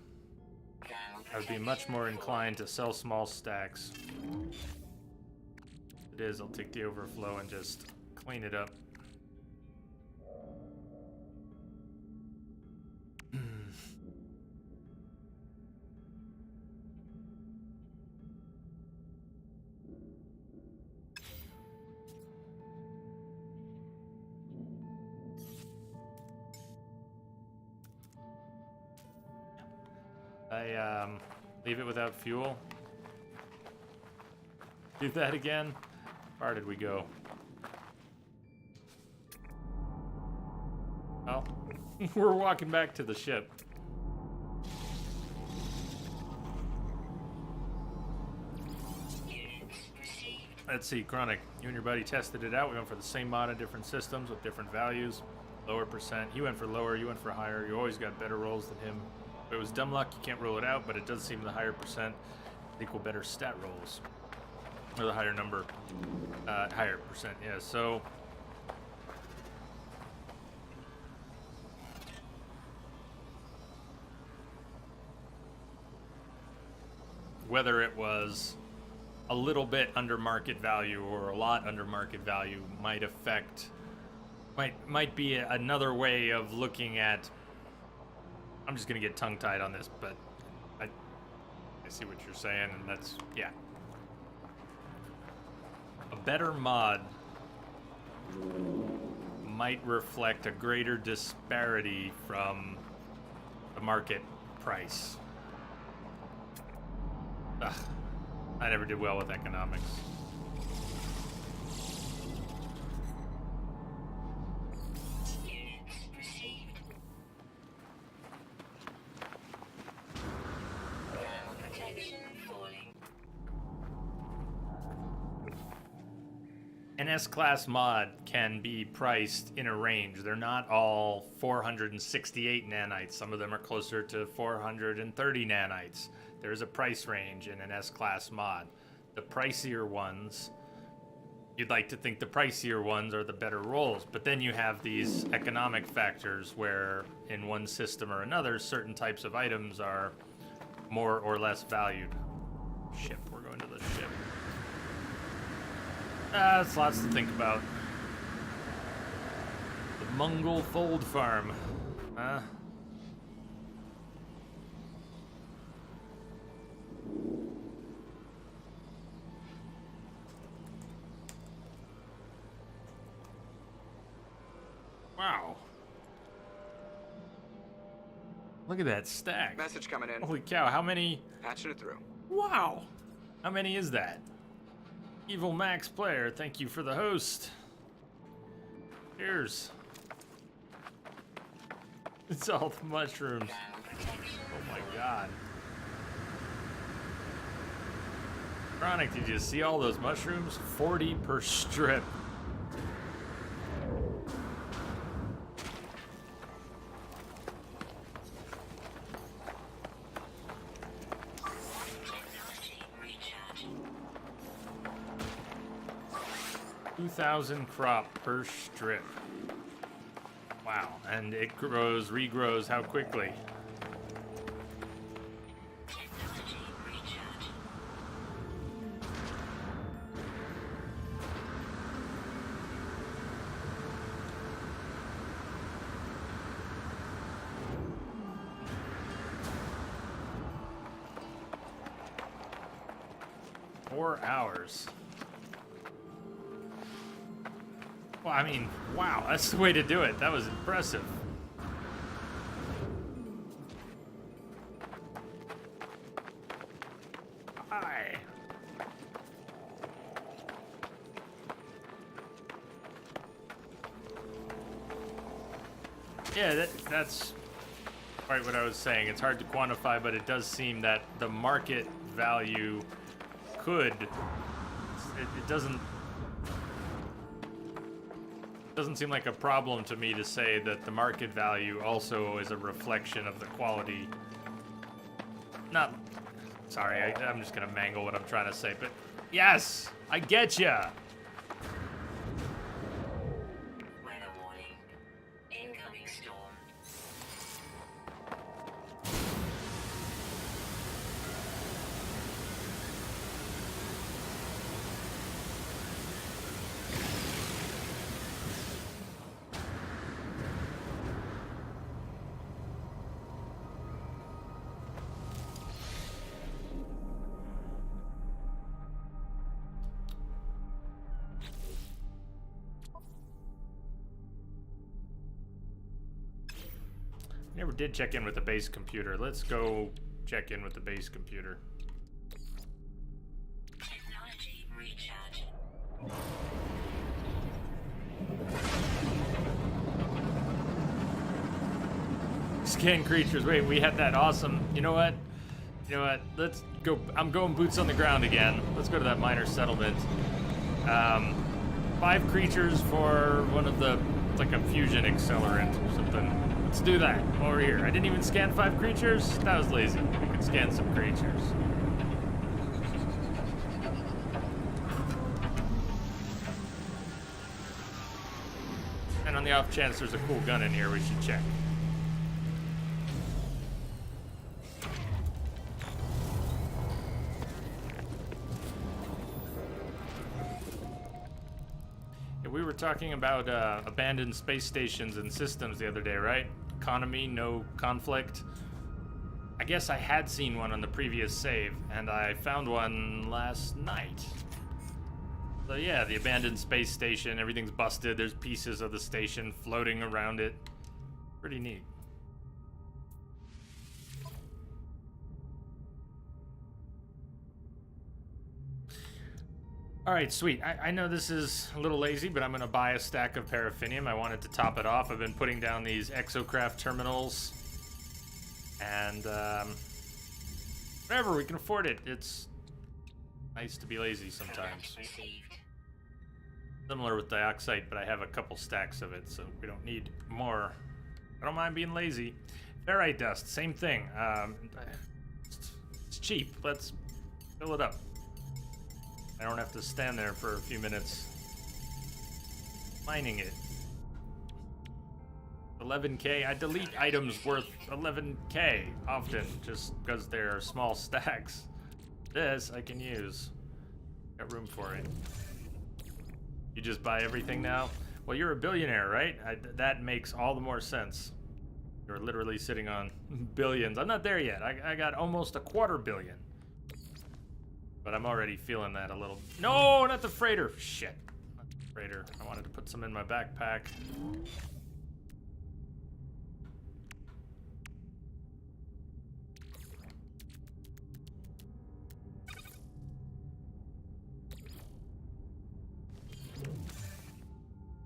I would be much more inclined to sell small stacks. If it is, I'll take the overflow and just clean it up. I leave it without fuel. Do that again. How far did we go? Well, we're walking back to the ship. Let's see, Chronic. You and your buddy tested it out. We went for the same mod on different systems with different values. Lower percent. He went for lower, you went for higher. You always got better rolls than him. If it was dumb luck, you can't rule it out, but it does seem the higher percent equal better stat rolls. Or the higher number. Higher percent, yeah, so... whether it was a little bit under market value or a lot under market value might affect... might be another way of looking at... I'm just gonna get tongue-tied on this, but I see what you're saying, and that's, yeah. A better mod might reflect a greater disparity from the market price. Ugh, I never did well with economics. An S-Class mod can be priced in a range. They're not all 468 nanites. Some of them are closer to 430 nanites. There's a price range in an S-Class mod. The pricier ones, you'd like to think the pricier ones are the better rolls, but then you have these economic factors where in one system or another, certain types of items are more or less valued. Ship, we're going to the ship. That's lots to think about. Mongol Fold Farm. Huh? Wow. Look at that stack. Message coming in. Holy cow, how many? Patching it through. Wow. How many is that? Evil Max Player, thank you for the host. Cheers. It's all the mushrooms. Oh my god. Chronic, did you see all those mushrooms? 40 per strip. $2,000 crop per strip. Wow, and it grows, regrows how quickly? Four hours. Well, I mean, wow, that's the way to do it. That was impressive. Hi. Yeah, that's right what I was saying. It's hard to quantify, but it does seem that the market value could. It doesn't seem like a problem to me to say that the market value also is a reflection of the quality. Not, sorry, I'm just gonna mangle what I'm trying to say, but yes, I get ya. Weather warning. Incoming storm. Never did check in with the base computer. Let's go check in with the base computer. Technology recharge. Scan creatures. Wait, we had that awesome. You know what? Let's go. I'm going boots on the ground again. Let's go to that minor settlement. 5 creatures for one of the, like a fusion accelerant or something. Let's do that while we're here. I didn't even scan 5 creatures. That was lazy. We could scan some creatures. And on the off chance there's a cool gun in here, we should check. We were talking about abandoned space stations and systems the other day, right? Economy, no conflict. I guess I had seen one on the previous save, and I found one last night. So yeah, the abandoned space station, everything's busted, there's pieces of the station floating around it. Pretty neat. All right, sweet. I know this is a little lazy, but I'm going to buy a stack of paraffinium. I wanted to top it off. I've been putting down these Exocraft terminals. And, whatever, we can afford it. It's nice to be lazy sometimes. Similar with dioxide, but I have a couple stacks of it, so we don't need more. I don't mind being lazy. Ferrite dust, same thing. It's cheap. Let's fill it up. I don't have to stand there for a few minutes mining it. 11k. I delete items worth 11k often just because they're small stacks. This I can use. Got room for it. You just buy everything now? Well, you're a billionaire, right? That makes all the more sense. You're literally sitting on billions. I'm not there yet. I got almost a $250 million. But I'm already feeling that a little. No, not the freighter. Shit. Not the freighter. I wanted to put some in my backpack.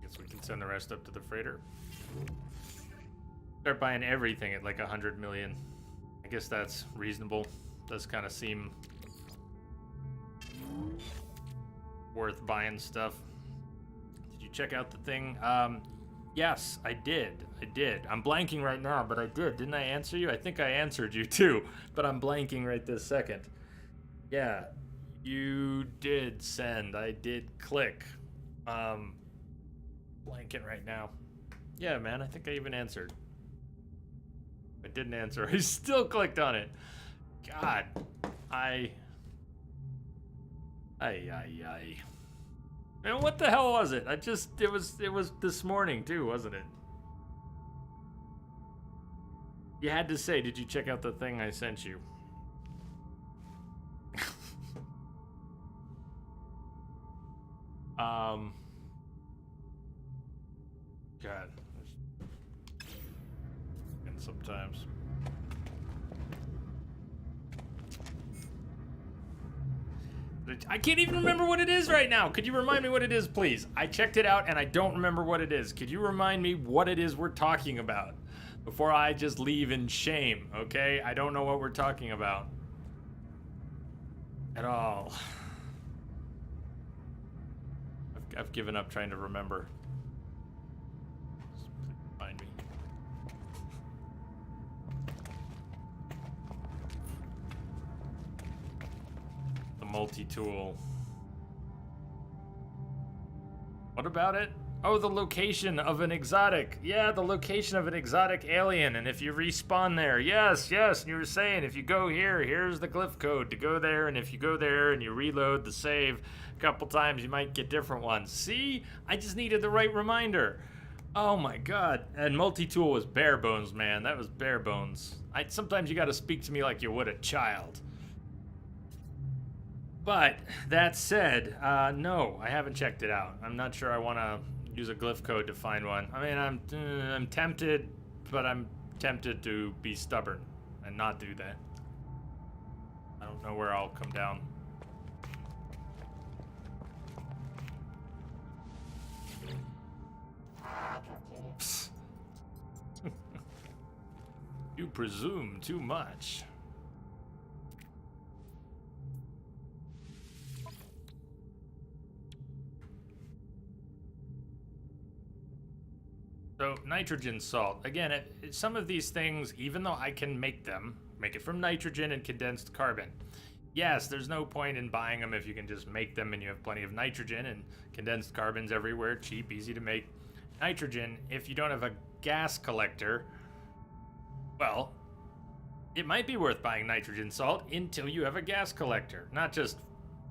Guess we can send the rest up to the freighter. Start buying everything at like 100 million. I guess that's reasonable. Does kind of seem worth buying stuff. Did you check out the thing? Yes, I did. I'm blanking right now, but I did. Didn't I answer you? I think I answered you too, but I'm blanking right this second. Yeah, you did send. I did click. Blanking right now. Yeah, man, I think I even answered. I didn't answer. I still clicked on it. God, Ay. Man, what the hell was it? It was this morning too, wasn't it? You had to say, did you check out the thing I sent you? God. And sometimes. I can't even remember what it is right now. Could you remind me what it is, please? I checked it out and I don't remember what it is. Could you remind me what it is we're talking about before I just leave in shame, okay? I don't know what we're talking about at all. I've given up trying to remember. Just remind me. Multi-tool. What about it? Oh, the location of an exotic. Yeah, the location of an exotic alien. And if you respawn there, yes. And you were saying if you go here, here's the glyph code to go there. And if you go there and you reload the save a couple times, you might get different ones. See? I just needed the right reminder. Oh my god. And multi-tool was bare bones, man. That was bare bones. Sometimes you gotta speak to me like you would a child. But that said, no, I haven't checked it out. I'm not sure I want to use a glyph code to find one. I mean, I'm tempted, but I'm tempted to be stubborn and not do that. I don't know where I'll come down. You presume too much. So, nitrogen salt. Again, some of these things, even though I can make it from nitrogen and condensed carbon. Yes, there's no point in buying them if you can just make them and you have plenty of nitrogen and condensed carbons everywhere, cheap, easy to make. Nitrogen, if you don't have a gas collector, well, it might be worth buying nitrogen salt until you have a gas collector. Not just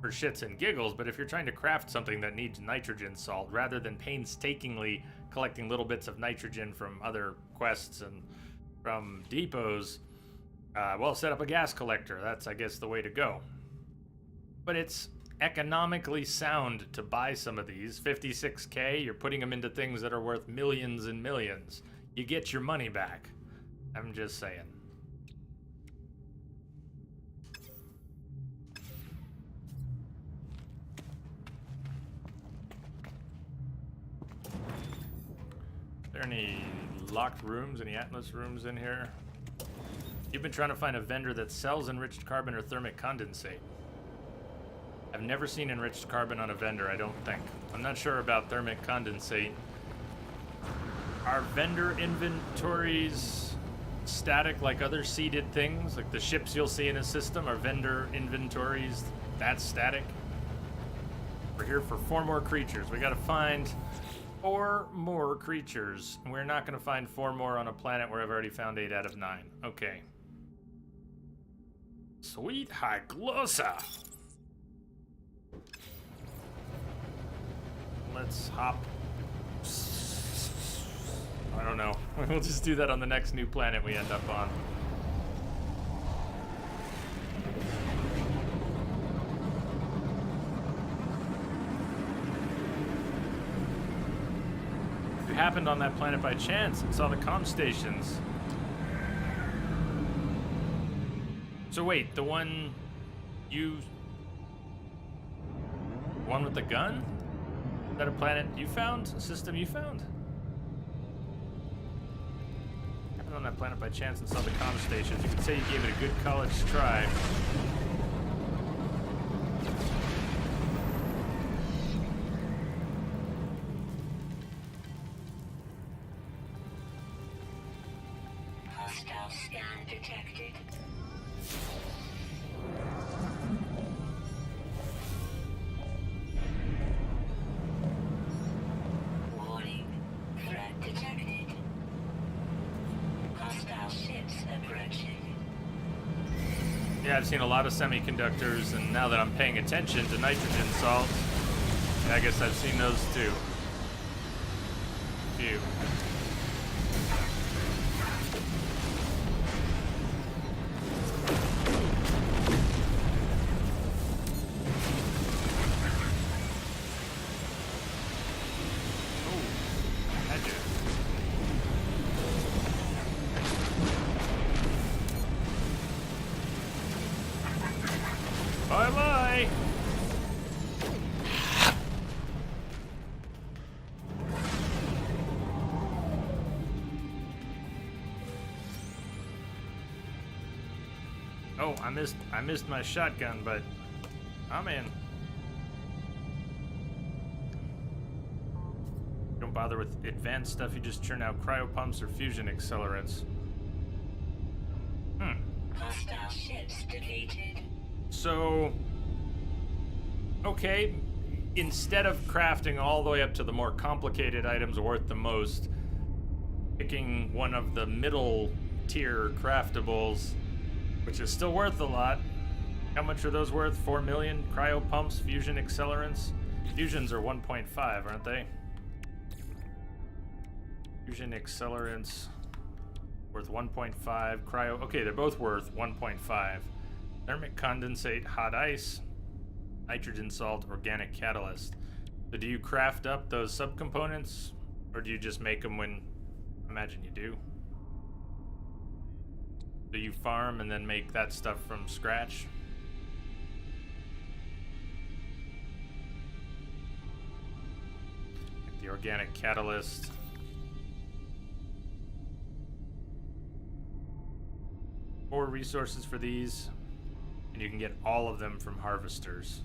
for shits and giggles, but if you're trying to craft something that needs nitrogen salt, rather than painstakingly collecting little bits of nitrogen from other quests and from depots, well, set up a gas collector. That's, I guess, the way to go. But it's economically sound to buy some of these. 56K, you're putting them into things that are worth millions and millions. You get your money back. I'm just saying. Are there any locked rooms, any Atlas rooms in here? You've been trying to find a vendor that sells enriched carbon or thermic condensate. I've never seen enriched carbon on a vendor, I don't think. I'm not sure about thermic condensate. Are vendor inventories static like other seeded things? Like the ships you'll see in a system, are vendor inventories that static? We're here for 4 more creatures. We gotta find 4 more creatures. We're not going to find 4 more on a planet where I've already found 8 out of 9. Okay. Sweet Hyglosa. Let's hop don't know. We'll just do that on the next new planet we end up on. It happened on that planet by chance and saw the comm stations. So wait, the one with the gun? Is that a planet you found? A system you found? Happened on that planet by chance and saw the comm stations. You could say you gave it a good college try. Hostile scan detected. Warning. Threat detected. Hostile ships approaching. Yeah, I've seen a lot of semiconductors, and now that I'm paying attention to nitrogen salts, I guess I've seen those too. Few. Bye-bye! Oh, I missed my shotgun, but I'm in. Don't bother with advanced stuff, you just churn out cryopumps or fusion accelerants. Hostile ships deleted. So, okay, instead of crafting all the way up to the more complicated items worth the most, picking one of the middle tier craftables, which is still worth a lot. How much are those worth? 4 million? Cryo pumps, fusion accelerants? Fusions are 1.5, aren't they? Fusion accelerants worth 1.5. Cryo, okay, they're both worth 1.5. Thermic condensate, hot ice, nitrogen salt, organic catalyst. So do you craft up those subcomponents, or do you just make them when, I imagine you do. Do you farm and then make that stuff from scratch? Like the organic catalyst. Four resources for these. And you can get all of them from harvesters.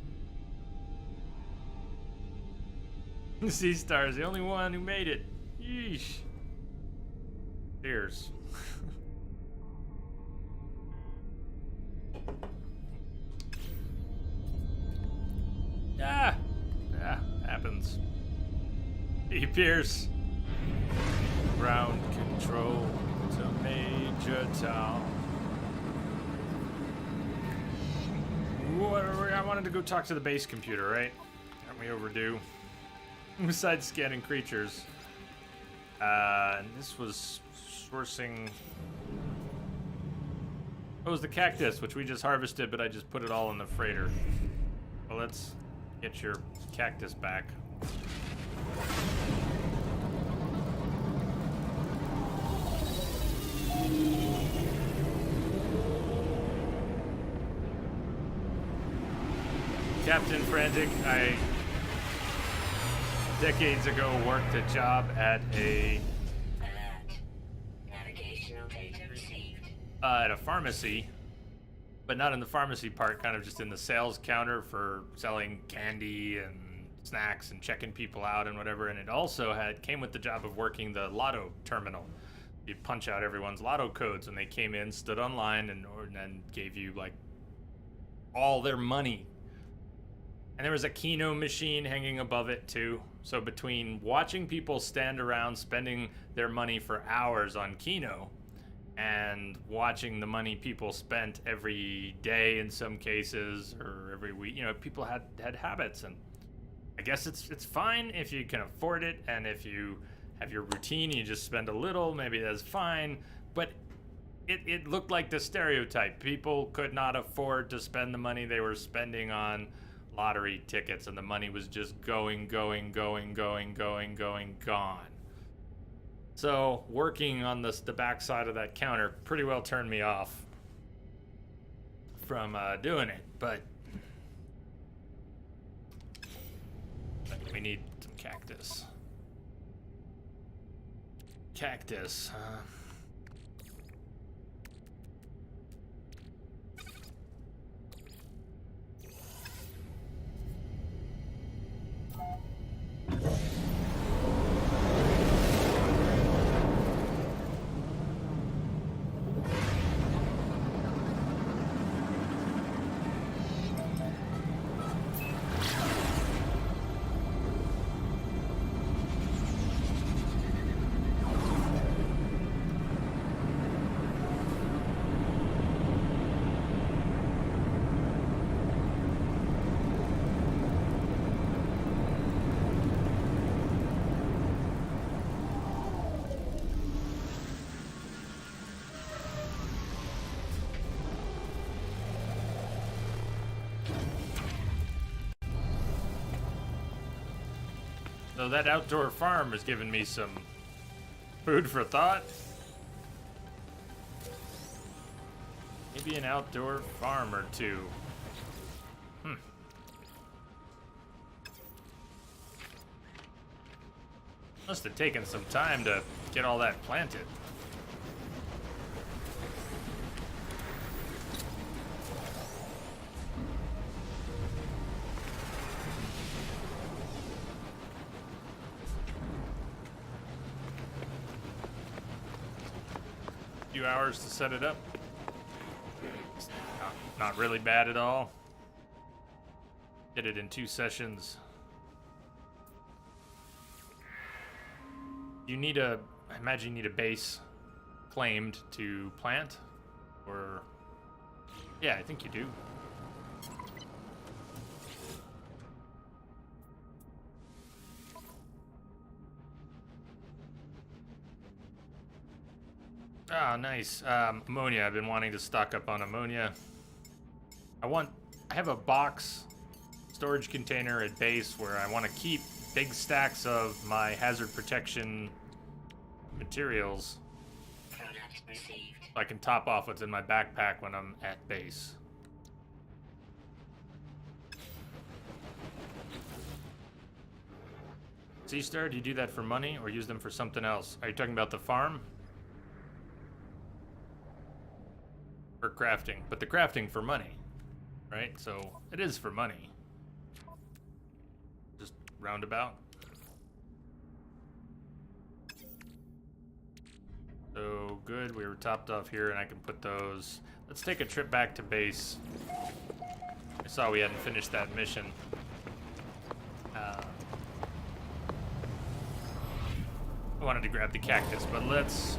The Sea Star is the only one who made it. Yeesh. Cheers. Yeah, happens. E. Pierce. Ground control to Major Tom. I wanted to go talk to the base computer, right? Aren't we overdue? Besides scanning creatures. And this was sourcing... Oh, it was the cactus, which we just harvested, but I just put it all in the freighter. Well, let's get your cactus back. Captain Frantic, I decades ago worked a job at a Navigational data received. At a pharmacy, but not in the pharmacy part, kind of just in the sales counter for selling candy and snacks and checking people out and whatever. And it also came with the job of working the lotto terminal. You'd punch out everyone's lotto codes when they came in, stood online, and then gave you like all their money. And there was a Keno machine hanging above it too. So between watching people stand around spending their money for hours on Keno and watching the money people spent every day in some cases or every week, you know, people had habits, and I guess it's fine if you can afford it and if you have your routine, you just spend a little, maybe that's fine. But it looked like the stereotype. People could not afford to spend the money they were spending on lottery tickets, and the money was just going, gone. So working on the back side of that counter pretty well turned me off from doing it, but we need some cactus. Cactus. So that outdoor farm has given me some food for thought. Maybe an outdoor farm or two. Must have taken some time to get all that planted. Few hours to set it up. It's not really bad at all. Did it in 2 sessions. You need I imagine you need a base claimed to plant, or yeah, I think you do. Ah, nice. Ammonia. I've been wanting to stock up on ammonia. I have a box storage container at base where I want to keep big stacks of my hazard protection materials. Product received. So I can top off what's in my backpack when I'm at base. Seastar, do you do that for money or use them for something else? Are you talking about the farm? For crafting, but the crafting for money, right? So it is for money. Just roundabout. So good, we were topped off here and I can put those. Let's take a trip back to base. I saw we hadn't finished that mission. I wanted to grab the cactus, but let's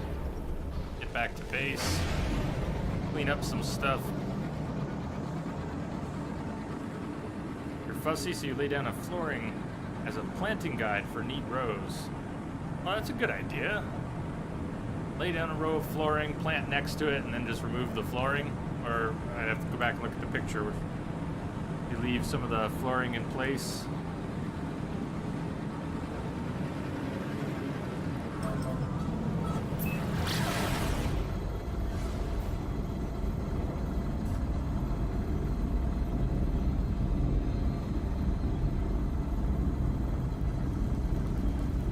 get back to base. Clean up some stuff. You're fussy, so you lay down a flooring as a planting guide for neat rows. Well, that's a good idea. Lay down a row of flooring, plant next to it, and then just remove the flooring. Or I'd have to go back and look at the picture where you leave some of the flooring in place.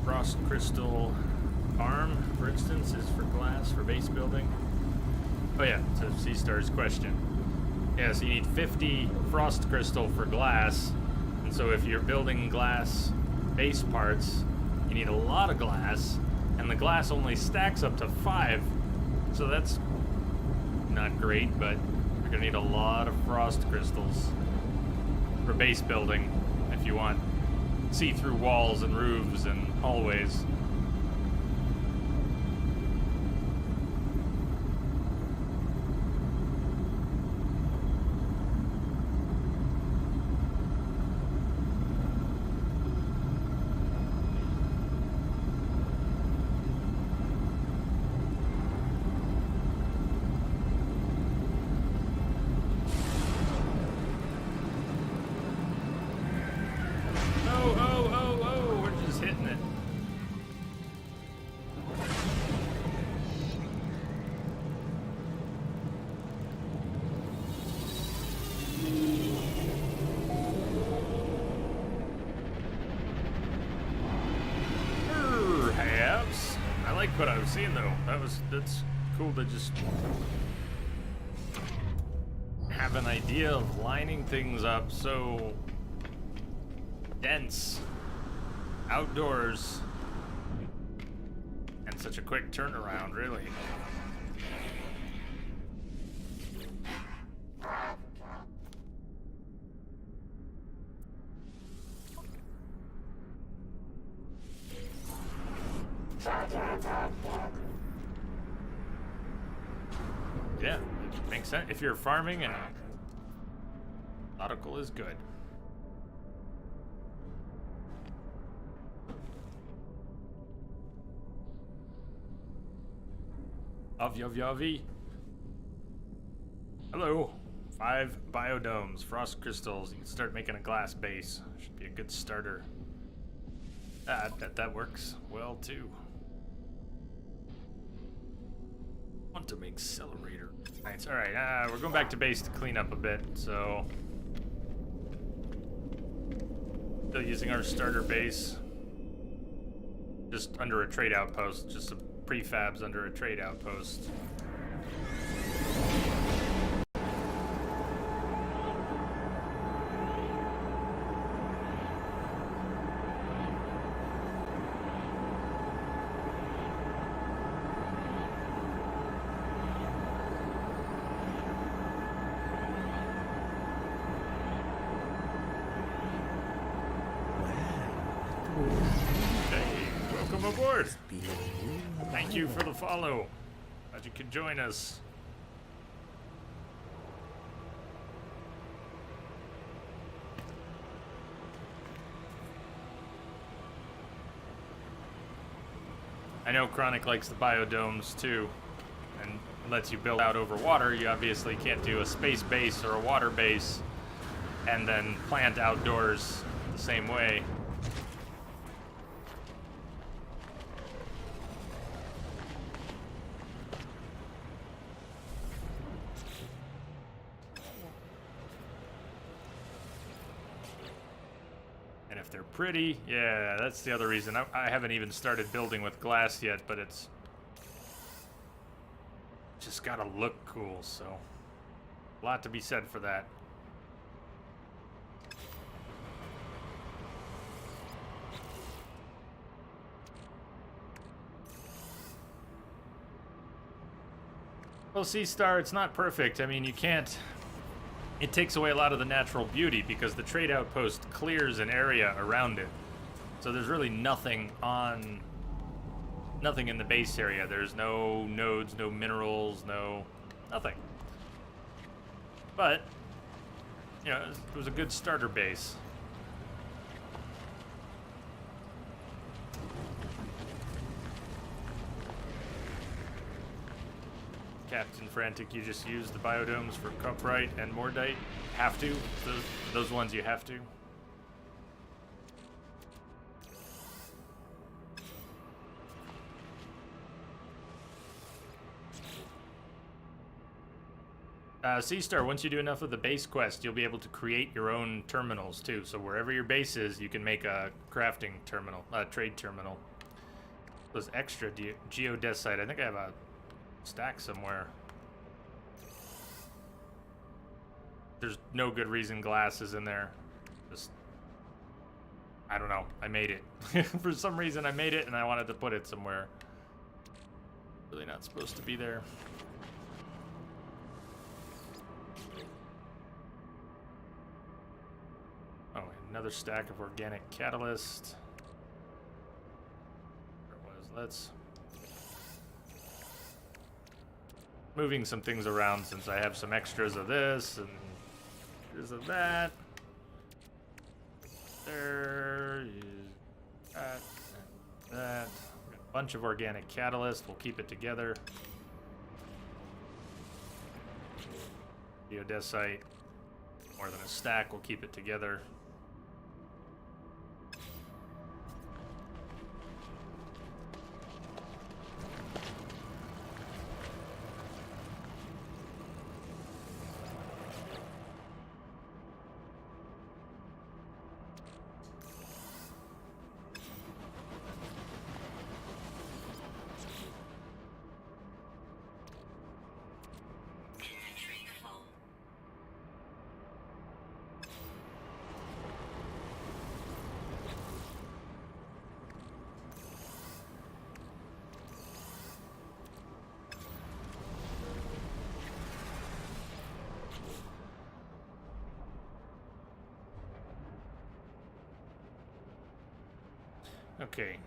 Frost crystal arm, for instance, is for glass, for base building. Oh yeah, to Seastar's question. Yeah, so you need 50 frost crystal for glass, and so if you're building glass base parts, you need a lot of glass, and the glass only stacks up to 5, so that's not great, but you're gonna need a lot of frost crystals for base building if you want see-through walls and roofs and hallways. like what I was seeing though. That's cool to just have an idea of lining things up so dense outdoors and such a quick turnaround, really. Yeah, it makes sense. If you're farming, and nautical is good. Yavi. Hello. 5 biodomes, frost crystals. You can start making a glass base. Should be a good starter. I bet that works well too. Quantum accelerator. Nice. All right. We're going back to base to clean up a bit. So, still using our starter base. Just under a trade outpost. Just some prefabs under a trade outpost. Aboard. Thank you for the follow. Glad you could join us. I know Chronic likes the biodomes too, and lets you build out over water. You obviously can't do a space base or a water base and then plant outdoors the same way. Pretty, yeah, that's the other reason. I haven't even started building with glass yet, but it's just gotta look cool, so a lot to be said for that. Well, Sea Star, it's not perfect. I mean, you can't... It takes away a lot of the natural beauty because the trade outpost clears an area around it. So there's really nothing in the base area. There's no nodes, no minerals, nothing. But, you know, it was a good starter base. Captain Frantic, you just use the biodomes for cuprite and mordite? Have to? Those ones you have to? Sea Star, once you do enough of the base quest, you'll be able to create your own terminals too. So wherever your base is, you can make a crafting terminal, trade terminal. Those extra geodesite, I think I have a stack somewhere. There's no good reason glass is in there. Just, I don't know. I made it. For some reason I made it and I wanted to put it somewhere. Really not supposed to be there. Oh, another stack of organic catalyst. There it was. Let's... moving some things around since I have some extras of this and extras of that. There is that and that. Got a bunch of organic catalyst. We'll keep it together. Geodesite. More than a stack. We'll keep it together. Okay.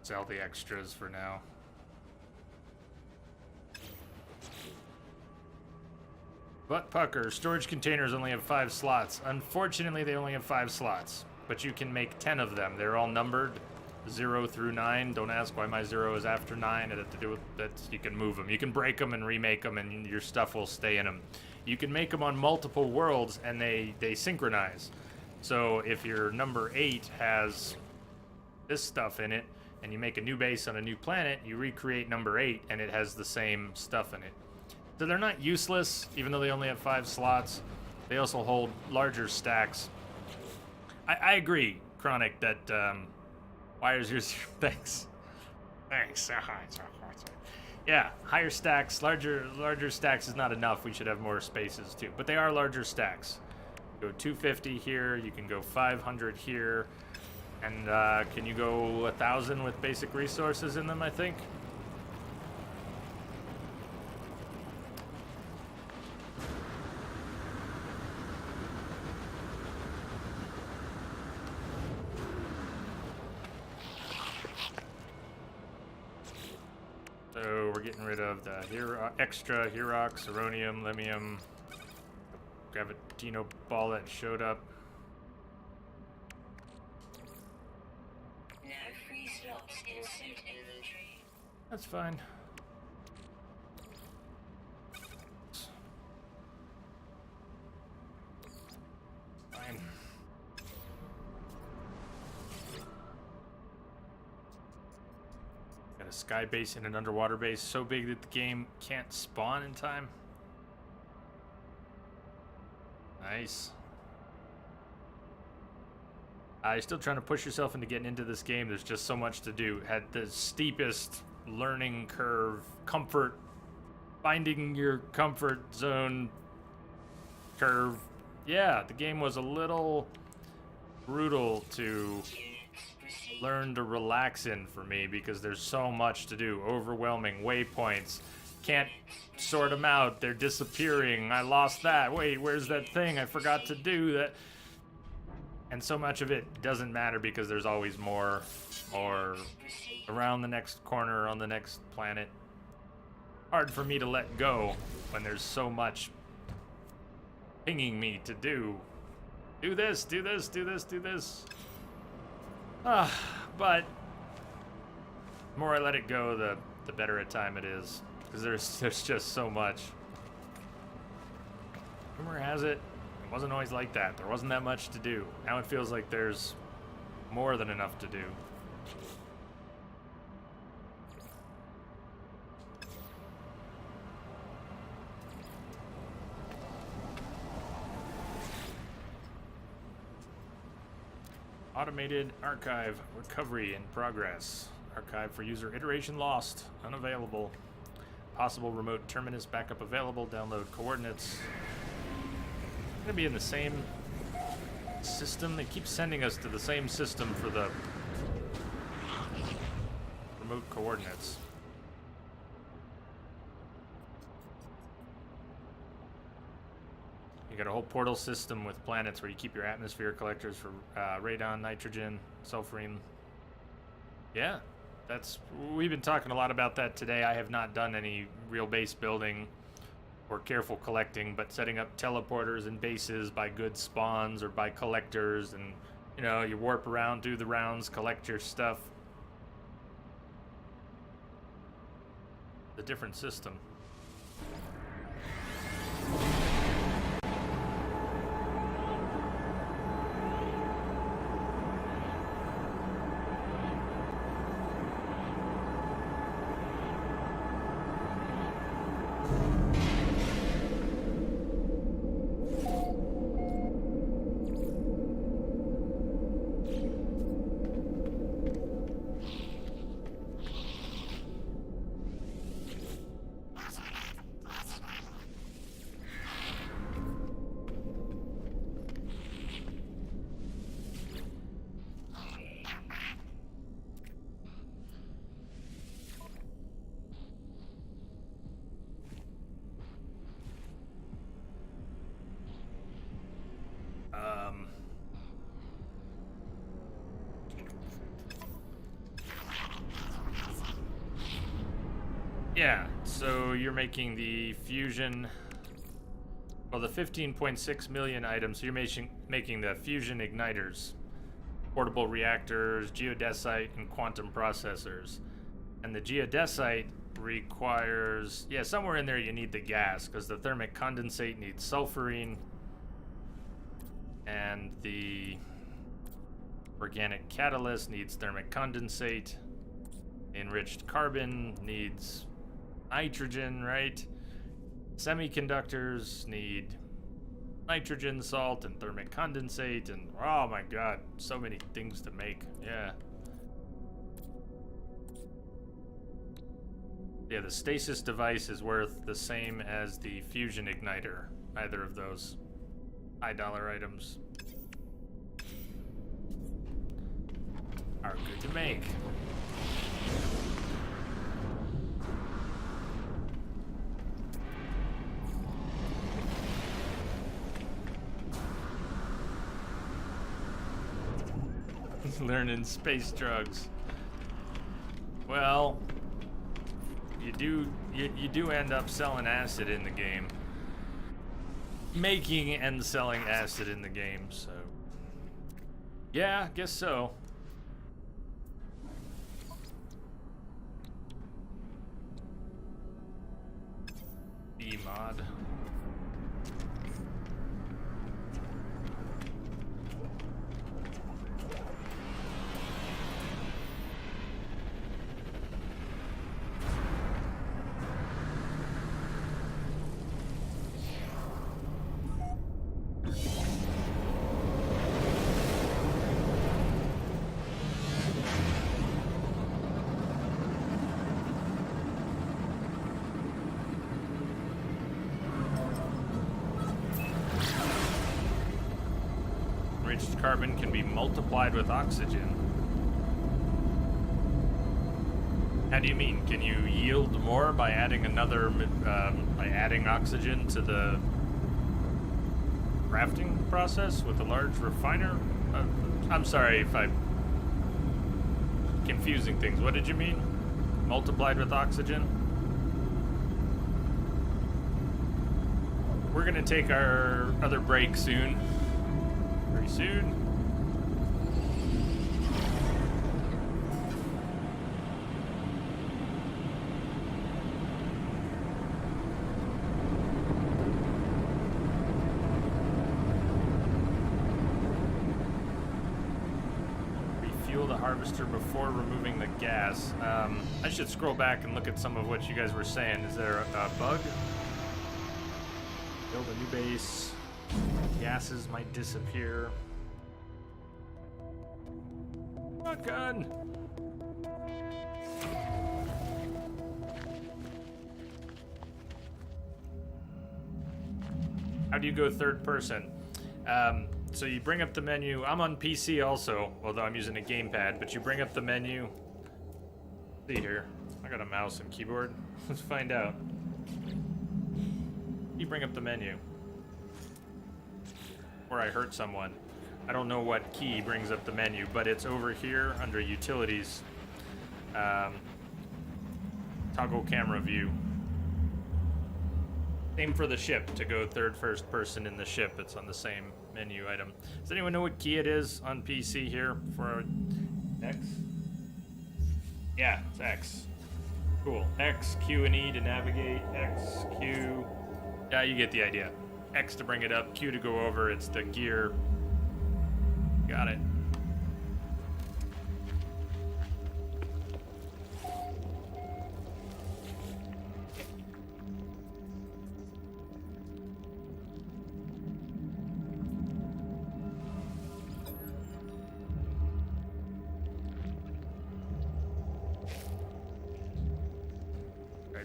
Sell the extras for now. Butt pucker. Storage containers only have 5 slots. Unfortunately, they only have 5 slots. But you can make 10 of them. They're all numbered. 0 through 9. Don't ask why my 0 is after 9. It had to do with that. You can move them. You can break them and remake them, and your stuff will stay in them. You can make them on multiple worlds, and they synchronize. So if your number 8 has this stuff in it, and you make a new base on a new planet, you recreate number 8, and it has the same stuff in it. So they're not useless, even though they only have 5 slots. They also hold larger stacks. I agree, Chronic, that wires yours. Thanks. Yeah, higher stacks, larger stacks is not enough. We should have more spaces too. But they are larger stacks. Go 250 here. You can go 500 here, and can you go 1,000 with basic resources in them? I think. So we're getting rid of the extra Herox, Uranium, Limium, Gravitino ball that showed up. No free slots in suit inventory. That's fine. Fine. Got a sky base and an underwater base so big that the game can't spawn in time. Nice. You're still trying to push yourself into getting into this game. There's just so much to do. Had the steepest learning curve, comfort, finding your comfort zone curve. Yeah, the game was a little brutal to Units received. learn to relax in for me because there's so much to do. Overwhelming waypoints. Can't sort them out. They're disappearing. I lost that. Wait, where's that thing? I forgot to do that. And so much of it doesn't matter because there's always more or Received. around the next corner on the next planet. Hard for me to let go when there's so much pinging me to do. Do this, do this, do this, do this. But the more I let it go, the better a time it is. Because there's just so much. Rumor has it, it wasn't always like that. There wasn't that much to do. Now it feels like there's more than enough to do. Automated archive recovery in progress. Archive for user iteration lost. Unavailable. Possible remote terminus backup available. Download coordinates. Gonna be in the same system. They keep sending us to the same system for the remote coordinates. You got a whole portal system with planets where you keep your atmosphere collectors for radon, nitrogen, sulfurine. Yeah, we've been talking a lot about that today. I have not done any real base building or careful collecting, but setting up teleporters and bases by good spawns or by collectors, and you warp around, do the rounds, collect your stuff. A different system. Yeah, so you're making the fusion. Well, the 15.6 million items, so you're making the fusion igniters, portable reactors, geodesite, and quantum processors. And the geodesite requires, yeah, somewhere in there you need the gas, because the thermic condensate needs sulfurine, and the organic catalyst needs thermic condensate. Enriched carbon needs nitrogen, right? Semiconductors need nitrogen, salt, and thermic condensate, and oh my god, so many things to make. Yeah. Yeah, the stasis device is worth the same as the fusion igniter. Either of those high-dollar items are good to make. Learning space drugs. Well, you do end up selling acid in the game. Making and selling acid in the game, so yeah, guess so. B-mod. Enriched carbon can be multiplied with oxygen. How do you mean? Can you yield more by adding by adding oxygen to the crafting process with a large refiner? I'm sorry if I'm confusing things. What did you mean? Multiplied with oxygen? We're gonna take our other break soon. Very soon. Refuel the harvester before removing the gas. I should scroll back and look at some of what you guys were saying. Is there a bug? Build a new base. Gases might disappear. Shotgun! How do you go third person? So you bring up the menu. I'm on PC also, although I'm using a gamepad, but you bring up the menu. See here. I got a mouse and keyboard. Let's find out. You bring up the menu. Where I hurt someone. I don't know what key brings up the menu, but it's over here under utilities. Toggle camera view. Same for the ship. To go first person in the ship, it's on the same menu item. Does anyone know what key it is on PC here for X? Yeah, it's X. Cool. X, Q, and E to navigate. X, Q. Yeah, you get the idea. X to bring it up, Q to go over. It's the gear. Got it.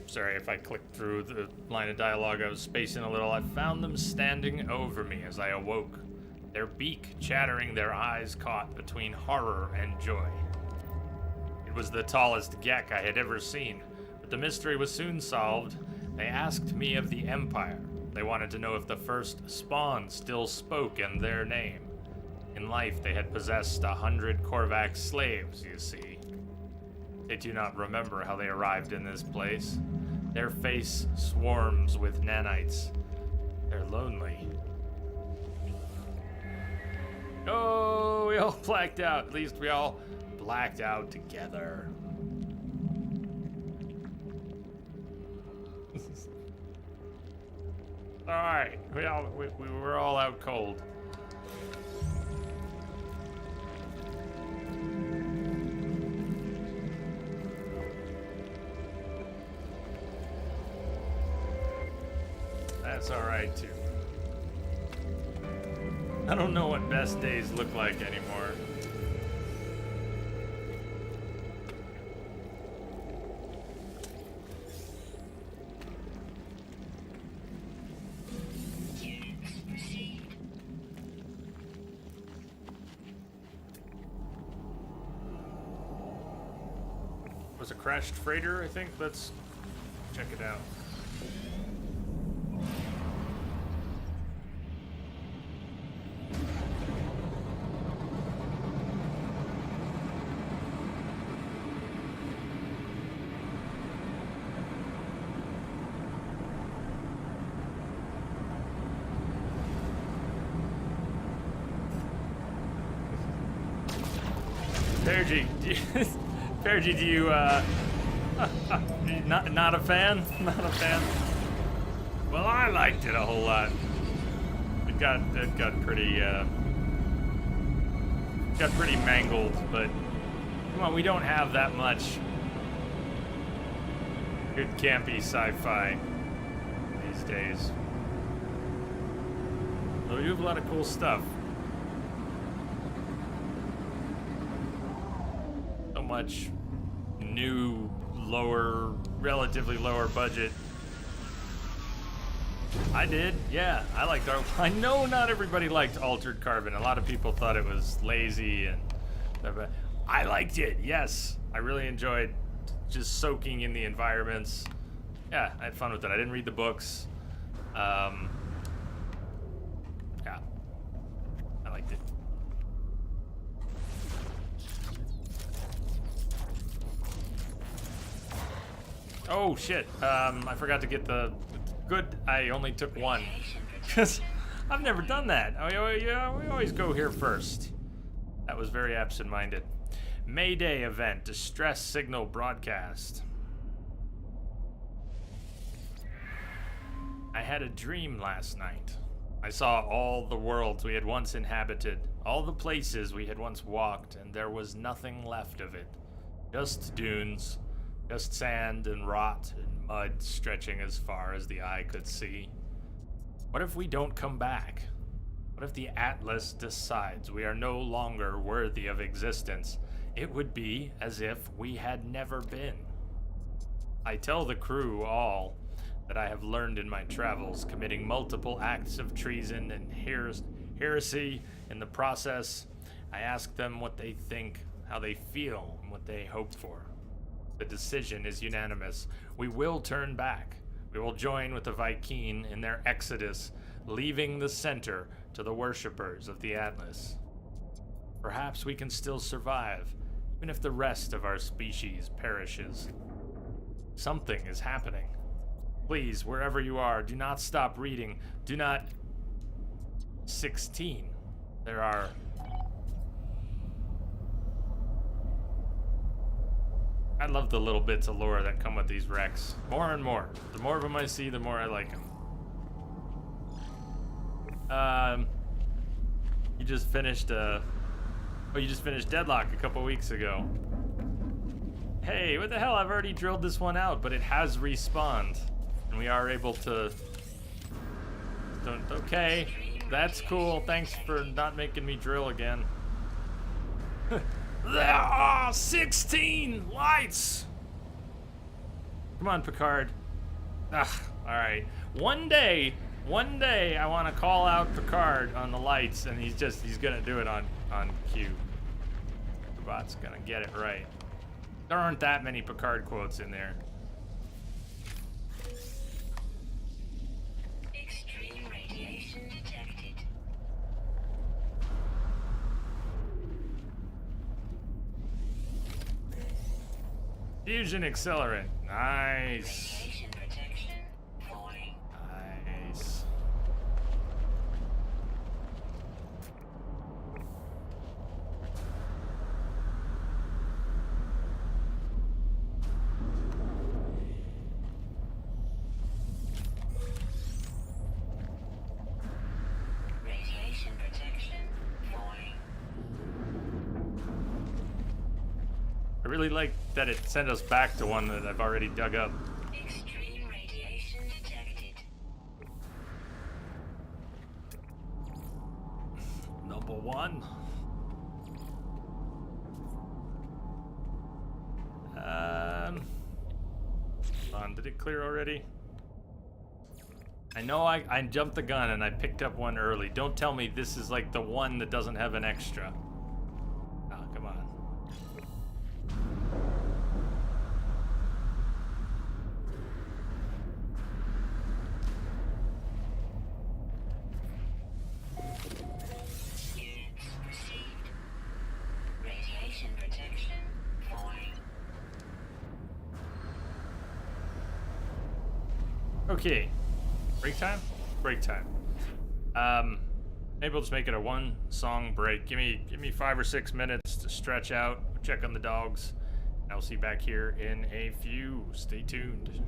Sorry if I clicked through the line of dialogue. I was spacing a little. I found them standing over me as I awoke, their beak chattering, their eyes caught between horror and joy. It was the tallest Gek I had ever seen, but the mystery was soon solved. They asked me of the Empire. They wanted to know if the first Spawn still spoke in their name. In life, they had possessed 100 Korvax slaves, you see. They do not remember how they arrived in this place. Their face swarms with nanites. They're lonely. Oh, we all blacked out. At least we all blacked out together. All right, we were all out cold. That's all right too. I don't know what best days look like anymore. Units proceed. Was a crashed freighter, I think. Let's check it out. Pergy, do you, not a fan? Not a fan? Well, I liked it a whole lot. It got pretty mangled, but come on, we don't have that much good campy sci-fi these days. Though you have a lot of cool stuff. Much new, relatively lower budget. I did, yeah. I liked I know not everybody liked Altered Carbon. A lot of people thought it was lazy, and I liked it. Yes, I really enjoyed just soaking in the environments. Yeah, I had fun with it. I didn't read the books. Yeah, I liked it. Oh shit, I forgot to get the good. I only took one because I've never done that. We always go here first. That was very absent-minded. Mayday event, distress signal broadcast. I had a dream last night. I saw all the worlds we had once inhabited, all the places we had once walked, and there was nothing left of it. Just dunes. Just sand and rot and mud stretching as far as the eye could see. What if we don't come back? What if the Atlas decides we are no longer worthy of existence? It would be as if we had never been. I tell the crew all that I have learned in my travels, committing multiple acts of treason and heresy in the process. I ask them what they think, how they feel, and what they hope for. The decision is unanimous. We will turn back. We will join with the Vy'keen in their exodus, leaving the center to the worshippers of the Atlas. Perhaps we can still survive, even if the rest of our species perishes. Something is happening. Please, wherever you are, do not stop reading. Do not... 16. There are... I love the little bits of lore that come with these wrecks. More and more. The more of them I see, the more I like them. You just finished Deadlock a couple weeks ago. Hey, what the hell? I've already drilled this one out, but it has respawned. And we are able to... Okay, that's cool. Thanks for not making me drill again. There are 16 lights! Come on, Picard. Ugh, alright. One day, I want to call out Picard on the lights, and he's gonna do it on cue. The bot's gonna get it right. There aren't that many Picard quotes in there. Extreme radiation detected. Fusion accelerant. Nice. Radiation protection falling. Nice. Radiation protection falling. I really like that it sent us back to one that I've already dug up. Extreme radiation detected. Number one. Hold on, did it clear already? I know I jumped the gun and I picked up one early. Don't tell me this is like the one that doesn't have an extra. Oh, come on. Units received. Radiation protection falling. Okay. Break time? Break time. Maybe we'll just make it a one song break. Give me 5 or 6 minutes to stretch out, check on the dogs. I'll see you back here in a few. Stay tuned.